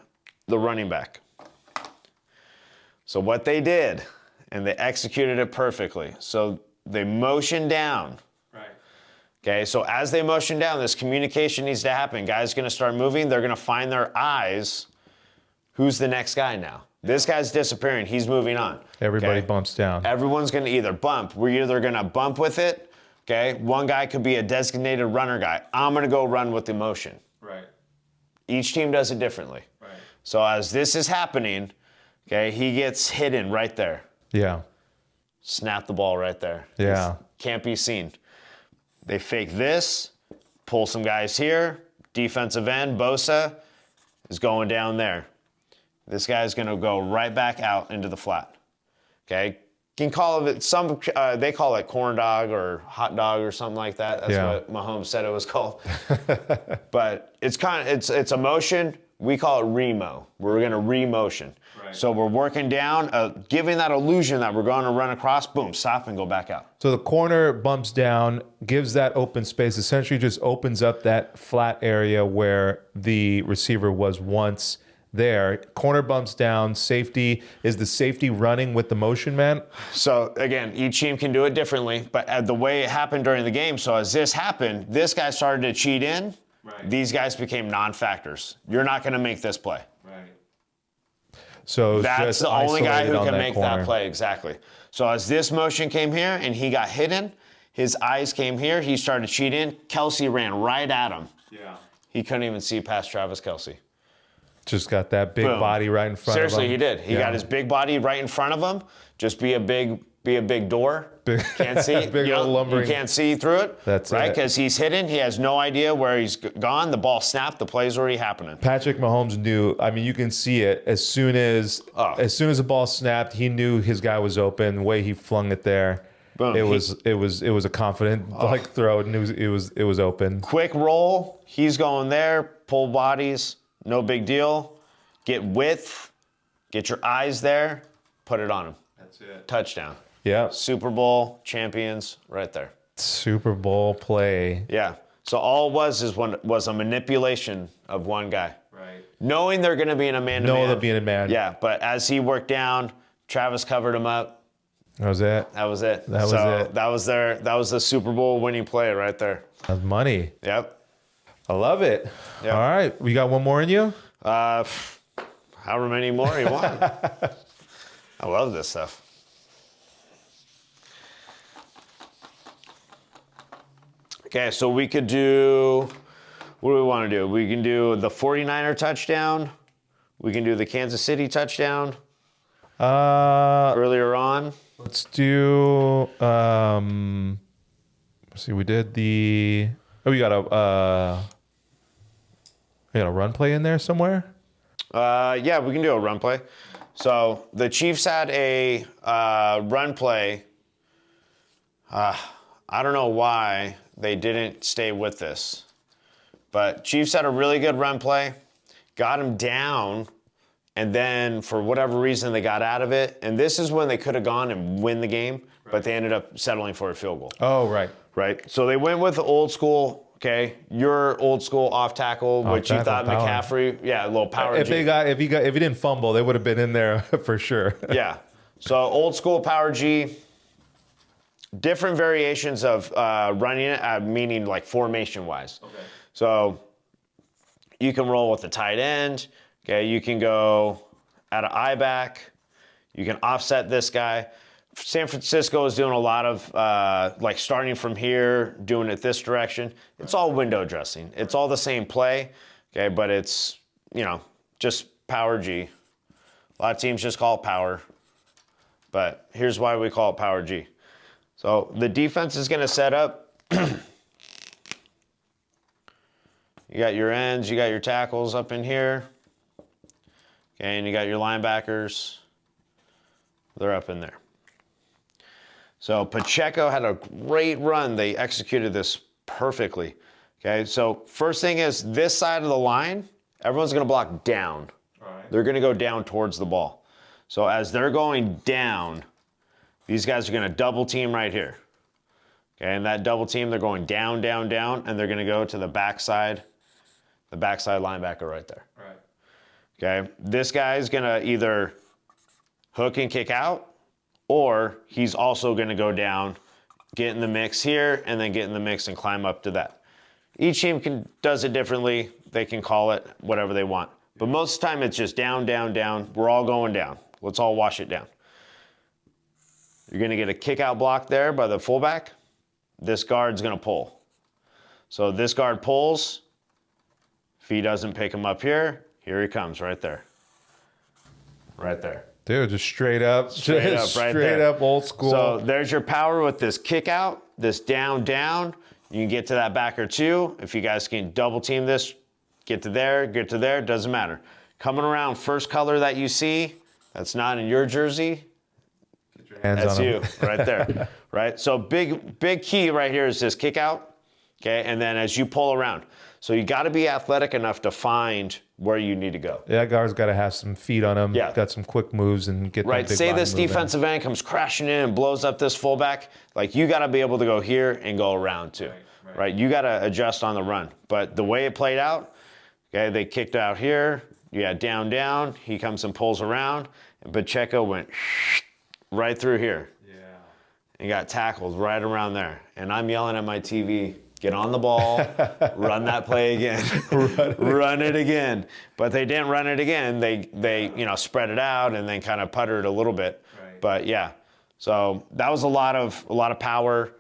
the running back. So what they did, and they executed it perfectly. So they motioned down. Right. Okay, so as they motion down, this communication needs to happen. Guys are going to start moving. They're going to find their eyes. Who's the next guy now? This guy's disappearing. He's moving on. Everybody bumps down. Everyone's going to either bump. We're either going to bump with it. Okay. One guy could be a designated runner guy. I'm going to go run with the motion. Right. Each team does it differently. Right. So as this is happening, okay, he gets hidden right there. Yeah. Snap the ball right there. Yeah. Can't be seen. They fake this, pull some guys here. Defensive end, Bosa, is going down there. This guy's going to go right back out into the flat. Okay? You can call it they call it corn dog or hot dog or something like that. That's what Mahomes said it was called. But it's a motion. We call it remo. We're going to re-motion. Right. So we're working down, giving that illusion that we're going to run across, boom, stop and go back out. So the corner bumps down, gives that open space, essentially just opens up that flat area where the receiver was once there. Corner bumps down, safety. Is the safety running with the motion man? So again, each team can do it differently, but the way it happened during the game, so as this happened, this guy started to cheat in. Right. These guys became non-factors. You're not going to make this play. Right. So that's the only guy who can make that play. Exactly. So as this motion came here and he got hidden, his eyes came here, he started to cheat in. Kelsey ran right at him. Yeah. He couldn't even see past Travis Kelce. Just got that big body right in front of him. Seriously, he did. He got his big body right in front of him. Just be a big door. Can't see. Big old lumbering. You can't see through it. That's right. Because he's hidden. He has no idea where he's gone. The ball snapped. The play's already happening. Patrick Mahomes knew. I mean, you can see it as soon as the ball snapped. He knew his guy was open. The way he flung it there. Boom. It was a confident throw, and it was open. Quick roll. He's going there. Pull bodies. No big deal. Get width. Get your eyes there. Put it on him. That's it. Touchdown. Yeah. Super Bowl champions right there. Super Bowl play. Yeah. So all it was a manipulation of one guy. Right. Knowing they're going to be in a man-to-man. Knowing they're being in man. Yeah. But as he worked down, Travis covered him up. That was it. That was it. That was the Super Bowl winning play right there. That's money. Yep. I love it. Yep. All right. We got one more in you? However many more you want. I love this stuff. Okay, so we could do, what do we want to do? We can do the 49er touchdown. We can do the Kansas City touchdown. Earlier on. Let's do, let's see, we did the, we got a run play in there somewhere? Yeah, we can do a run play. So the Chiefs had a run play. I don't know why they didn't stay with this. But Chiefs had a really good run play, got him down, and then for whatever reason they got out of it. And this is when they could have gone and win the game, but they ended up settling for a field goal. Oh, right. Right? So they went with the old school Okay, your old school off tackle, which you thought power. McCaffrey, a little power. If he didn't fumble, they would have been in there for sure. Yeah. So old school power G. Different variations of running it, meaning like formation wise. Okay. So you can roll with the tight end. Okay, you can go out of eye back. You can offset this guy. San Francisco is doing a lot of like starting from here, doing it this direction. It's all window dressing. It's all the same play, okay, but it's, just power G. A lot of teams just call it power, but here's why we call it power G. So the defense is going to set up. You got your ends, you got your tackles up in here, okay, and you got your linebackers. They're up in there. So Pacheco had a great run. They executed this perfectly. Okay, so first thing is this side of the line, everyone's going to block down. All right. They're going to go down towards the ball. So as they're going down, these guys are going to double team right here. Okay, and that double team, they're going down, down, down, and they're going to go to the backside linebacker right there. All right. Okay, this guy is going to either hook and kick out, or he's also going to go down, get in the mix here, and then get in the mix and climb up to that. Each team does it differently. They can call it whatever they want. But most of the time, it's just down, down, down. We're all going down. Let's all wash it down. You're going to get a kick-out block there by the fullback. This guard's going to pull. So this guard pulls. If he doesn't pick him up here, here he comes right there. Right there. Dude, just straight up old school. So there's your power with this kick out, this down, down. You can get to that backer too. If you guys can double team this, get to there, doesn't matter. Coming around, first color that you see, that's not in your jersey. Get your hands that's on you right there, right? So big key right here is this kick out, okay? And then as you pull around. So you got to be athletic enough to find where you need to go. Yeah, guard's got to have some feet on him. Yeah. Got some quick moves and get right. That big Say body this moving. Defensive end comes crashing in and blows up this fullback. Like you got to be able to go here and go around too. Right. You got to adjust on the run. But the way it played out, okay, they kicked out here. You had down, down. He comes and pulls around, and Pacheco went right through here. Yeah. And got tackled right around there. And I'm yelling at my TV. Get on the ball, run that play again, run it again. But they didn't run it again. They spread it out and then kind of puttered a little bit. Right. But yeah, so that was a lot of power.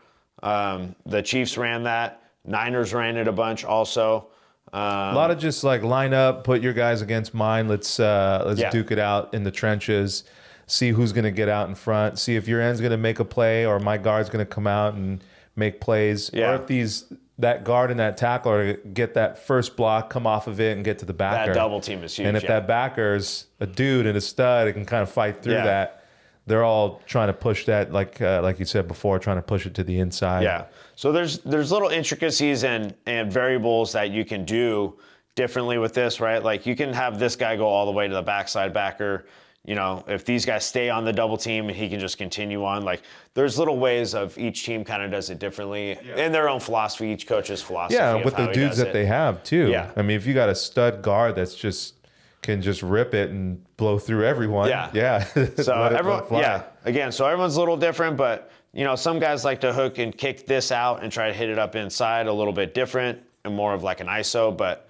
The Chiefs ran that. Niners ran it a bunch also. A lot of just like line up, put your guys against mine. Let's duke it out in the trenches. See who's going to get out in front. See if your end's going to make a play or my guard's going to come out and make plays, or if that guard and that tackler get that first block, come off of it, and get to the backer. That double team is huge. And if that backer's a dude and a stud, it can kind of fight through that. They're all trying to push that, like you said before, trying to push it to the inside. Yeah. So there's little intricacies and variables that you can do differently with this, right? Like you can have this guy go all the way to the backside backer. If these guys stay on the double team and he can just continue on, like there's little ways of each team kind of does it differently in their own philosophy, each coach's philosophy. Yeah, with the dudes that they have too. Yeah. I mean, if you got a stud guard that's can just rip it and blow through everyone. Yeah. Yeah. So everyone, again, so everyone's a little different, but some guys like to hook and kick this out and try to hit it up inside a little bit different and more of like an ISO, but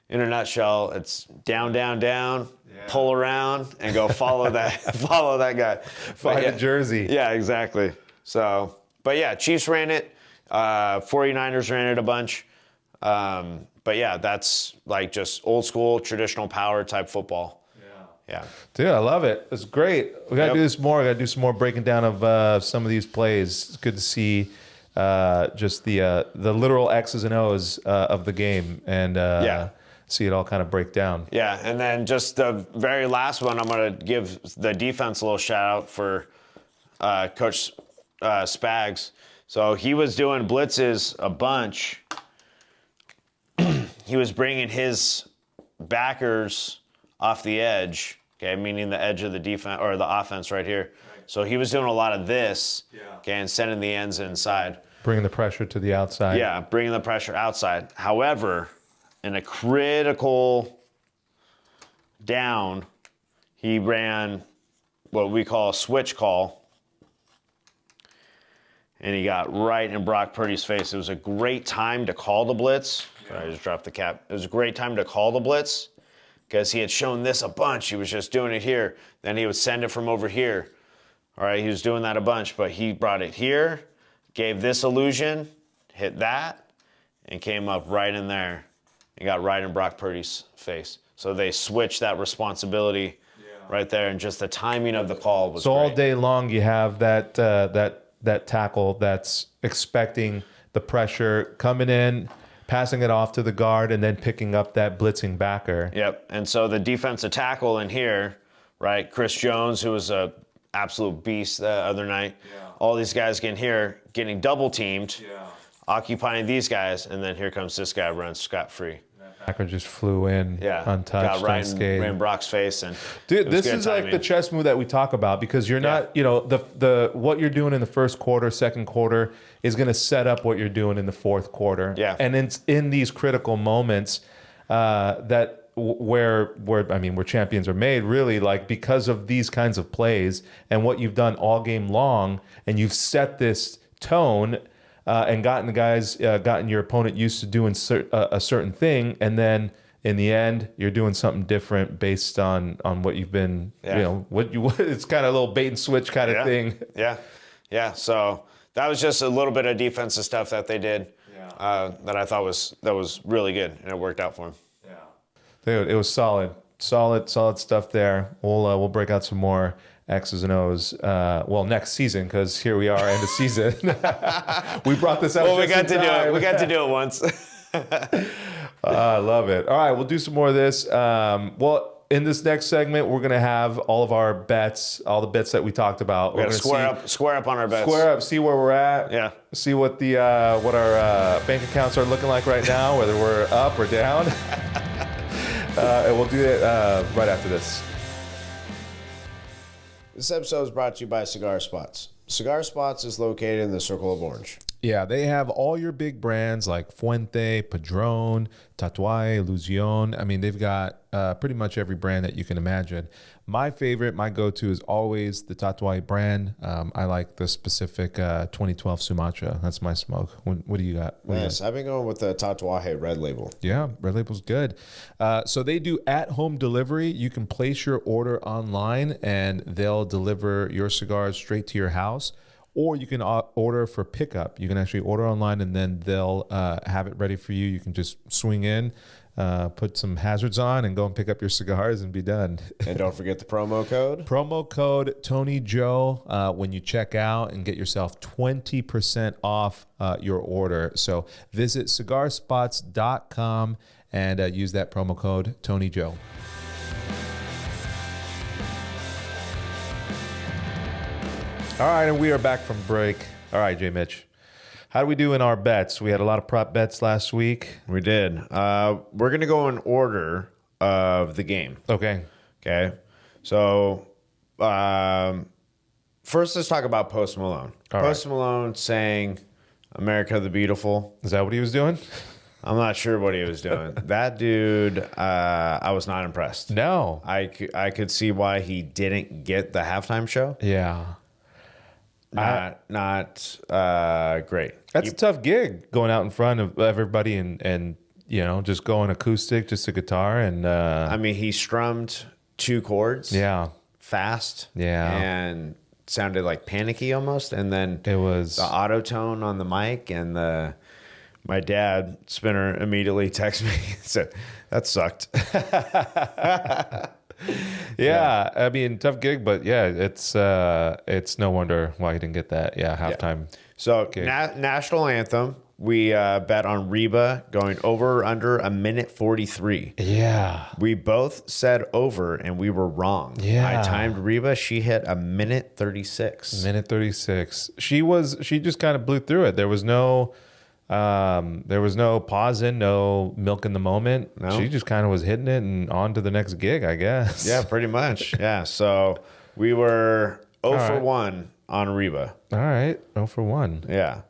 in a nutshell, it's down, down, down. Pull around and go follow that guy. Find a jersey. Yeah, exactly. So, but yeah, Chiefs ran it. 49ers ran it a bunch. But yeah, that's like just old school, traditional power type football. Yeah. Dude, I love it. It's great. We got to do this more. We got to do some more breaking down of some of these plays. It's good to see just the literal X's and O's of the game. And see it all kind of break down. Yeah, and then just the very last one, I'm going to give the defense a little shout out for Coach Spags. So he was doing blitzes a bunch. He was bringing his backers off the edge, okay, meaning the edge of the defense or the offense right here. Right. So he was doing a lot of this, okay, and sending the ends inside. Bringing the pressure to the outside. Yeah, bringing the pressure outside. However, in a critical down, he ran what we call a switch call, and he got right in Brock Purdy's face. It was a great time to call the blitz. I just dropped the cap. It was a great time to call the blitz because he had shown this a bunch. He was just doing it here. Then he would send it from over here. All right, he was doing that a bunch, but he brought it here, gave this illusion, hit that, and came up right in there and got right in Brock Purdy's face. So they switched that responsibility right there, and just the timing of the call was so great. All day long you have that tackle that's expecting the pressure coming in, passing it off to the guard, and then picking up that blitzing backer. Yep, and so the defensive tackle in here, right, Chris Jones, who was a absolute beast the other night. Yeah. All these guys getting here, getting double teamed, occupying these guys, and then here comes this guy runs scot-free. Backer just flew in, untouched, got right in Brock's face, and dude, this is timing. Like the chess move that we talk about, because you're not, the what you're doing in the first quarter, second quarter is going to set up what you're doing in the fourth quarter. Yeah, and it's in these critical moments where champions are made, really, like because of these kinds of plays and what you've done all game long, and you've set this tone and gotten your opponent used to doing a certain thing, and then in the end you're doing something different based on what you've been, it's kind of a little bait and switch kind of thing. Yeah. So that was just a little bit of defensive stuff that they did that I thought was really good, and it worked out for them. Dude, it was solid stuff there. We'll break out some more X's and O's. Next season, because here we are, end of season. We brought this out. Well, we got to do it. We got to do it once. I love it. All right, we'll do some more of this. In this next segment, we're gonna have all of our bets, all the bets that we talked about. We're gonna square up on our bets. Square up, see where we're at. Yeah. See what our bank accounts are looking like right now, whether we're up or down. And we'll do it right after this. This episode is brought to you by Cigar Spots. Cigar Spots is located in the Circle of Orange. Yeah, they have all your big brands like Fuente, Padron, Tatuaje, Ilusión. I mean, they've got pretty much every brand that you can imagine. My favorite, my go-to is always the Tatuaje brand. I like the specific 2012 Sumatra. That's my smoke. What do you got? Nice. I've been going with the Tatuaje Red Label. Yeah, Red Label's good. So they do at-home delivery. You can place your order online, and they'll deliver your cigars straight to your house. Or you can order for pickup. You can actually order online, and then they'll have it ready for you. You can just swing in, put some hazards on, and go and pick up your cigars and be done. And don't forget the promo code. Promo code Tony Joe when you check out, and get yourself 20% off your order. So visit cigarspots.com and use that promo code Tony Joe. All right, and we are back from break. All right, J. Mitch, how do we do in our bets? We had a lot of prop bets last week. We did. We're going to go in order of the game. Okay. So first, let's talk about Post Malone. Post Malone saying, "America the Beautiful." Is that what he was doing? I'm not sure what he was doing. That dude, I was not impressed. No. I could see why he didn't get the halftime show. Yeah. Not great. That's a tough gig, going out in front of everybody and just going acoustic, just a guitar. And I mean, he strummed 2 chords. Yeah. Fast. Yeah. And sounded like panicky almost. And then it was the auto tone on the mic, and my dad, Spinner, immediately texted me and said, "That sucked." Yeah, I mean, tough gig, but yeah, it's no wonder why he didn't get that. Yeah, halftime. Yeah. So national anthem, we bet on Reba going over or under 1:43. Yeah, we both said over, and we were wrong. Yeah, I timed Reba; she hit 1:36. 1:36. She just kind of blew through it. There was no pausing, no milk in the moment. No. She just kind of was hitting it and on to the next gig, I guess. Yeah, pretty much. Yeah. So we were 0 for 1 on Reba. All right. 0 for 1. Yeah.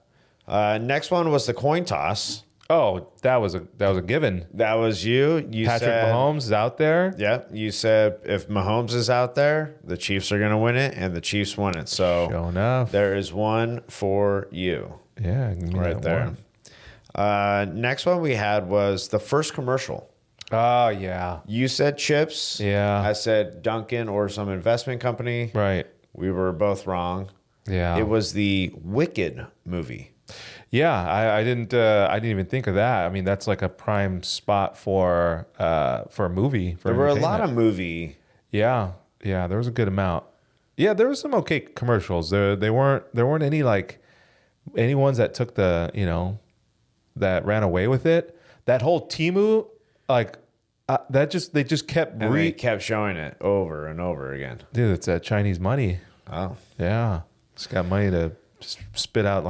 Next one was the coin toss. Oh, that was a given. That was you. Patrick Mahomes is out there. Yeah, you said if Mahomes is out there, the Chiefs are going to win it, and the Chiefs won it. So sure enough, there is one for you. Yeah, right there. Next one we had was the first commercial. Oh, yeah. You said chips. Yeah. I said Dunkin' or some investment company. Right. We were both wrong. Yeah. It was the Wicked movie. Yeah, I didn't even think of that. I mean, that's like a prime spot for a movie. There were a lot of movie. Yeah, there was a good amount. Yeah, there was some okay commercials. There weren't any any ones that took that ran away with it. That whole Temu, they just kept they kept showing it over and over again. Dude, it's that Chinese money. Oh, yeah, it's got money to spit out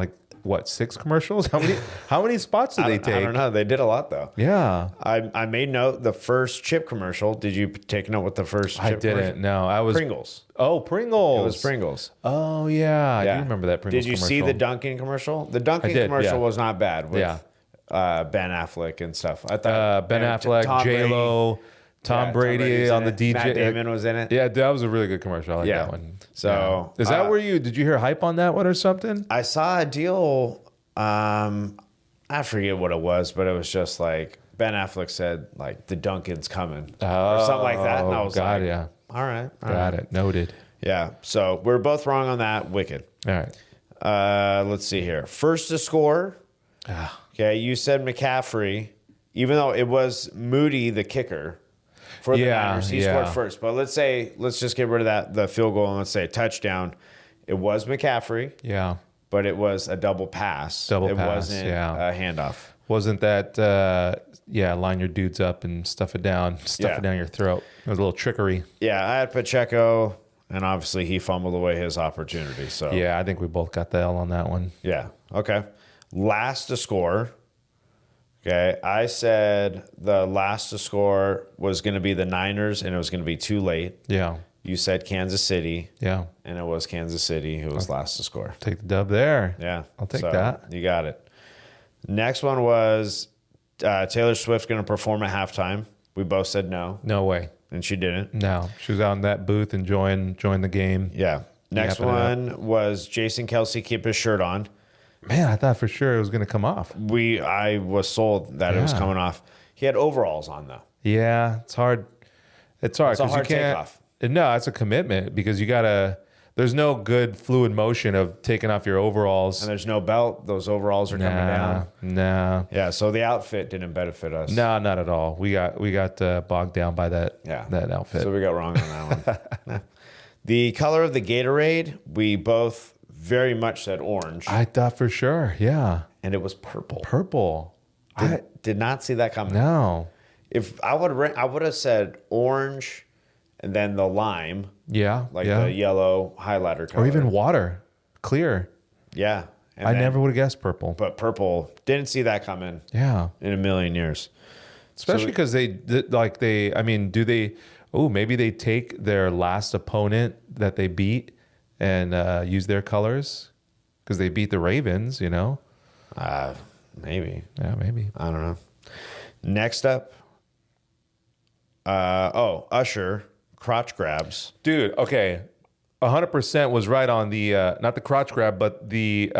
6 commercials? How many spots did they take? I don't know. They did a lot though. Yeah. I made note the first chip commercial. Did you take note what the first chip commercial? I didn't. No, I was Pringles. Oh, Pringles. It was Pringles. Oh yeah. I do remember that Pringles commercial. Did you see the Dunkin' commercial? The Dunkin' commercial was not bad with Ben Affleck and stuff. I thought Ben Affleck, J-Lo, Tom Brady on the DJ. Matt Damon was in it. Yeah, that was a really good commercial. I like that one. So is that did you hear hype on that one or something? I saw a deal. I forget what it was, but it was just like Ben Affleck said, the Dunkin's coming or something like that. And I was all right. Got it. Noted. Yeah. So we're both wrong on that. Wicked. All right. Let's see here. First to score. Okay. You said McCaffrey, even though it was Moody, the kicker. For the Niners, he scored first. But let's just get rid of the field goal and let's say touchdown. It was McCaffrey. Yeah. But it was a double pass. It wasn't a handoff. Wasn't that, line your dudes up and stuff it down your throat. It was a little trickery. Yeah, I had Pacheco, and obviously he fumbled away his opportunity. So yeah, I think we both got the L on that one. Yeah. Okay. Last to score. Okay, I said the last to score was going to be the Niners, and it was going to be too late. Yeah. You said Kansas City. Yeah. And it was Kansas City who was last to score. Take the dub there. Yeah. I'll take that. You got it. Next one was Taylor Swift going to perform at halftime. We both said no. No way. And she didn't. No. She was out in that booth enjoying the game. Yeah. Next one was Jason Kelce keep his shirt on. Man, I thought for sure it was going to come off. I was sold that it was coming off. He had overalls on though. Yeah, it's hard. It's hard because you can't. Takeoff. No, it's a commitment because you gotta. There's no good fluid motion of taking off your overalls, and there's no belt. Those overalls are coming down. Nah. Yeah, so the outfit didn't benefit us. No, not at all. We got bogged down by that outfit. So we got wrong on that one. The color of the Gatorade, we both very much said orange. I thought for sure, yeah. And it was purple. Purple. I did not see that coming. No. If I would have said orange and then the lime. Yeah. The yellow highlighter color. Or even water. Clear. Yeah. And I never would have guessed purple. But purple, didn't see that coming. Yeah. In a million years. Especially because maybe they take their last opponent that they beat and use their colors because they beat the Ravens, Maybe. Yeah, maybe. I don't know. Next up, Usher, crotch grabs. Dude, okay. 100% was right on the, not the crotch grab, but the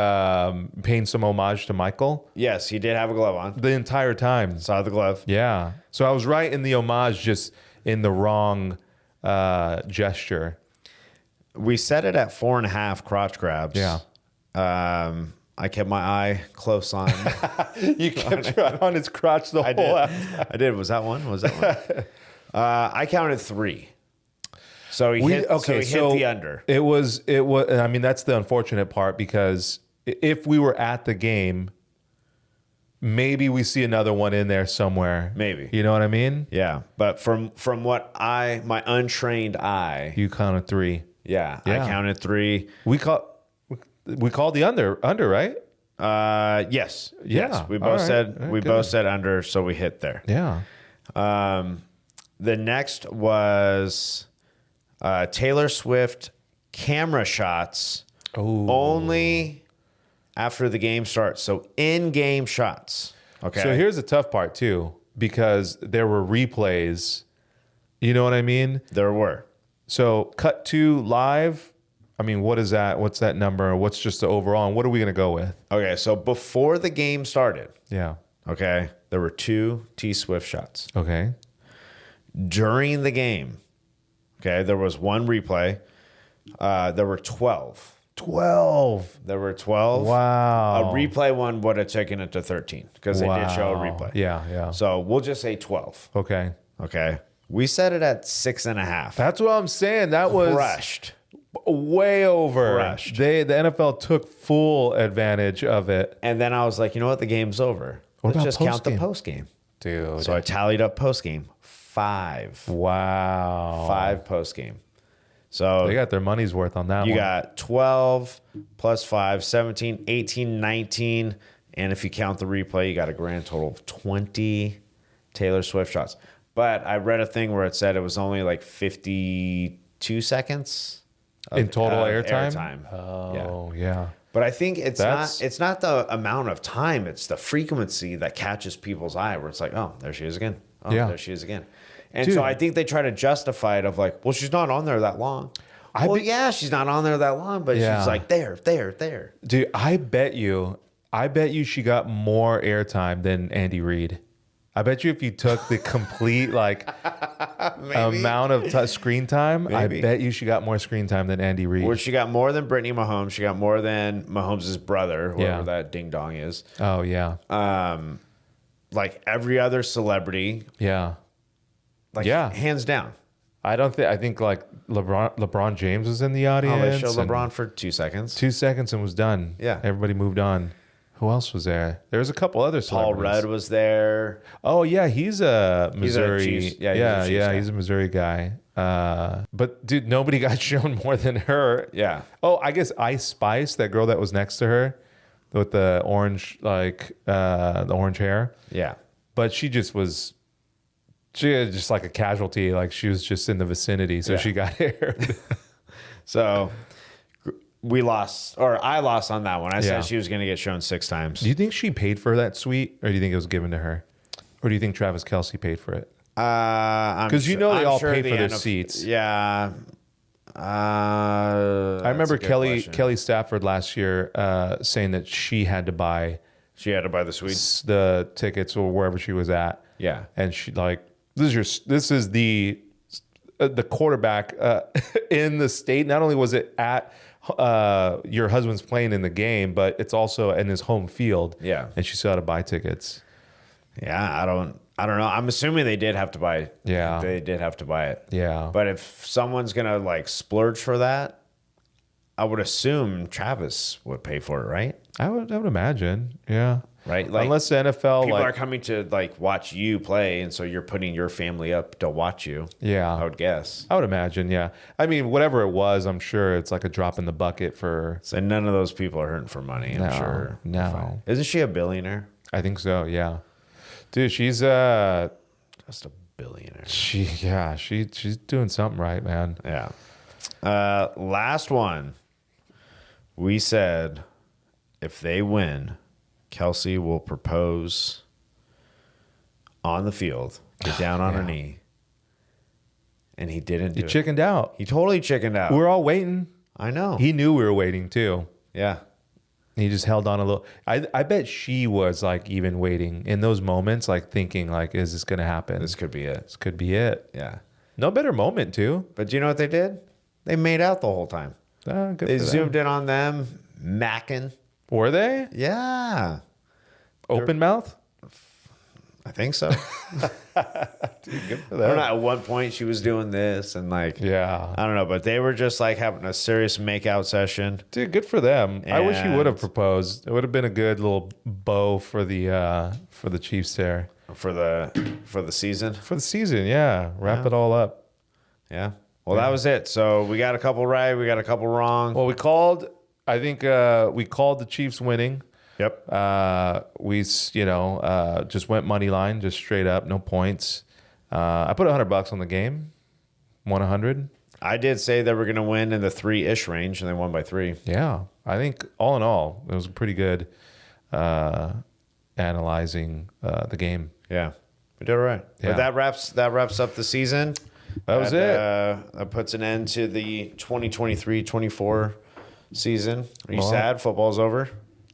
paying some homage to Michael. Yes, he did have a glove on. The entire time. Saw the glove. Yeah. So I was right in the homage, just in the wrong gesture. We set it at 4.5 crotch grabs. Yeah. I kept my eye close on. You kept your eye on his crotch the whole time. I did. Was that one? I counted 3. So he hit the under. It was. I mean, that's the unfortunate part because if we were at the game, maybe we see another one in there somewhere. Maybe. You know what I mean? Yeah. But from what my untrained eye, you counted 3. Yeah. I counted 3. We called the under, right? Yes. Yeah. Yes. We both said under, so we hit there. Yeah. The next was Taylor Swift camera shots. Oh. Only after the game starts. So in-game shots. Okay. So here's the tough part too, because there were replays. You know what I mean? There were. So cut to live. I mean, what is that? What's that number? What's just the overall? And what are we going to go with? Okay. So before the game started. Yeah. Okay. There were 2 T-Swift shots. Okay. During the game. Okay. There was 1 replay. There were 12. 12. There were 12. Wow. A replay one would have taken it to 13 because they did show a replay. Yeah. So we'll just say 12. Okay. We set it at 6.5. That's what I'm saying. That was crushed. Way over. Crushed. The NFL took full advantage of it. And then I was like, you know what? The game's over. Let's just count the post game. Dude. So I tallied up post game. 5. Wow. 5 post game. So they got their money's worth on that one. You got 12 plus 5, 17, 18, 19. And if you count the replay, you got a grand total of 20 Taylor Swift shots. But I read a thing where it said it was only like 52 seconds in total airtime. Oh, yeah. But I think it's not the amount of time, it's the frequency that catches people's eye where it's like, oh, there she is again. Oh, there she is again. And so I think they try to justify it of like, well, she's not on there that long. Yeah, she's not on there that long, but she's like there. Dude, I bet you she got more airtime than Andy Reid. I bet you if you took the complete amount of screen time, I bet you she got more screen time than Andy Reid. Well, she got more than Brittany Mahomes. She got more than Mahomes' brother, whoever that ding dong is. Oh yeah. Like every other celebrity. Yeah. Hands down. I think like LeBron James was in the audience. Oh, they showed LeBron for 2 seconds. 2 seconds and was done. Yeah. Everybody moved on. Who else was there? There was a couple other celebrities. Paul Rudd was there. Oh yeah, he's a Missouri. He's a Missouri guy. But dude, nobody got shown more than her. Yeah. Oh, I guess Ice Spice, that girl that was next to her with the orange, the orange hair. Yeah. But she had just like a casualty. Like she was just in the vicinity, so she got aired. So we lost, or I lost on that one. I said she was going to get shown 6 times. Do you think she paid for that suite, or do you think it was given to her? Or do you think Travis Kelce paid for it? Because they all pay for their seats. Yeah. I remember Kelly Stafford last year saying that she had to buy the suites, the tickets, or wherever she was at. Yeah, and she this is the quarterback in the state. Not only was it at your husband's playing in the game, but it's also in his home field. Yeah, and she still had to buy tickets. Yeah, I don't know. I'm assuming they did have to buy it. Yeah, they did have to buy it. Yeah, but if someone's gonna like splurge for that, I would assume Travis would pay for it, right? I would imagine. Yeah. Right? Like, unless the NFL... People are coming to like watch you play, and so you're putting your family up to watch you. Yeah. I would guess. I would imagine, yeah. I mean, whatever it was, I'm sure it's like a drop in the bucket for... So none of those people are hurting for money, I'm sure. No. Isn't she a billionaire? I think so, yeah. Dude, she's... just a billionaire. She's doing something right, man. Yeah. Last one. We said if they win... Kelce will propose on the field, get down on her knee, and he didn't do it. He chickened out. He totally chickened out. We were all waiting. I know. He knew we were waiting too. Yeah. He just held on a little. I bet she was like even waiting in those moments, like thinking like, is this going to happen? This could be it. This could be it. Yeah. No better moment too. But do you know what they did? They made out the whole time. They zoomed in on them, macking. Were they? Yeah. Open mouth? I think so. Dude, good for them. I don't know. At one point she was doing this and like, I don't know, but they were just like having a serious make-out session. Dude, good for them. And I wish he would have proposed. It would have been a good little bow for the Chiefs there. For the season? For the season, yeah. Wrap it all up. Yeah. Well, that was it. So we got a couple right. We got a couple wrong. Well, we called the Chiefs winning. Yep. We just went money line, just straight up, no points. I put $100 on the game, won 100. I did say they were going to win in the 3-ish range, and they won by 3. Yeah, I think all in all, it was pretty good analyzing the game. Yeah, we did all right. Yeah. But that wraps up the season. That was it. That puts an end to the 2023-24 season. Are you sad football's over?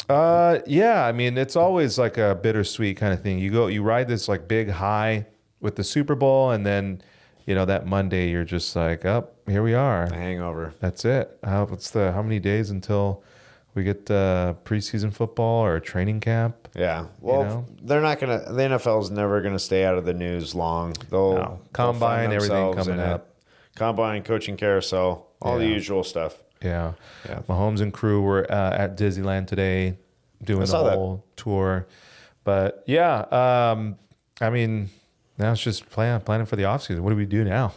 Yeah, I mean, it's always like a bittersweet kind of thing. You ride this like big high with the Super Bowl, and then, you know, that Monday you're just like, oh, here we are. The hangover. That's it. How many days until we get preseason football or training camp? Yeah. Well, they're not going to, the NFL's never going to stay out of the news long. Combine, everything coming up. Combine, coaching carousel, all the usual stuff. Yeah. Mahomes and crew were at Disneyland today doing the whole tour. But yeah, I mean, now it's just planning for the offseason. What do we do now?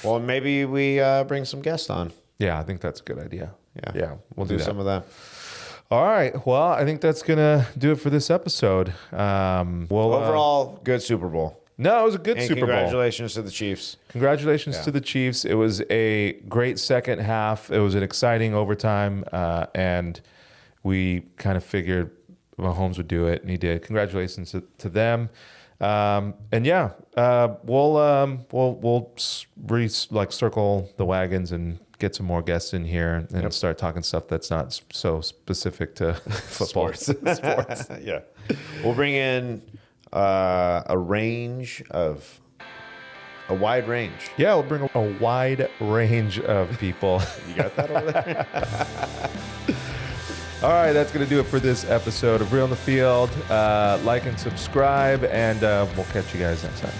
Well, maybe we bring some guests on. Yeah, I think that's a good idea. Yeah. We'll do some of that. All right. Well, I think that's going to do it for this episode. Overall, good Super Bowl. No, it was a good Super Bowl. Congratulations to the Chiefs. Congratulations to the Chiefs. It was a great second half. It was an exciting overtime, and we kind of figured Mahomes would do it, and he did. Congratulations to them. And yeah, we'll circle the wagons and get some more guests in here and start talking stuff that's not so specific to football. Sports. Yeah, we'll bring in a wide range. Yeah, we'll bring a wide range of people. You got that over there? All right, that's going to do it for this episode of Real on the Field. Like and subscribe, and we'll catch you guys next time.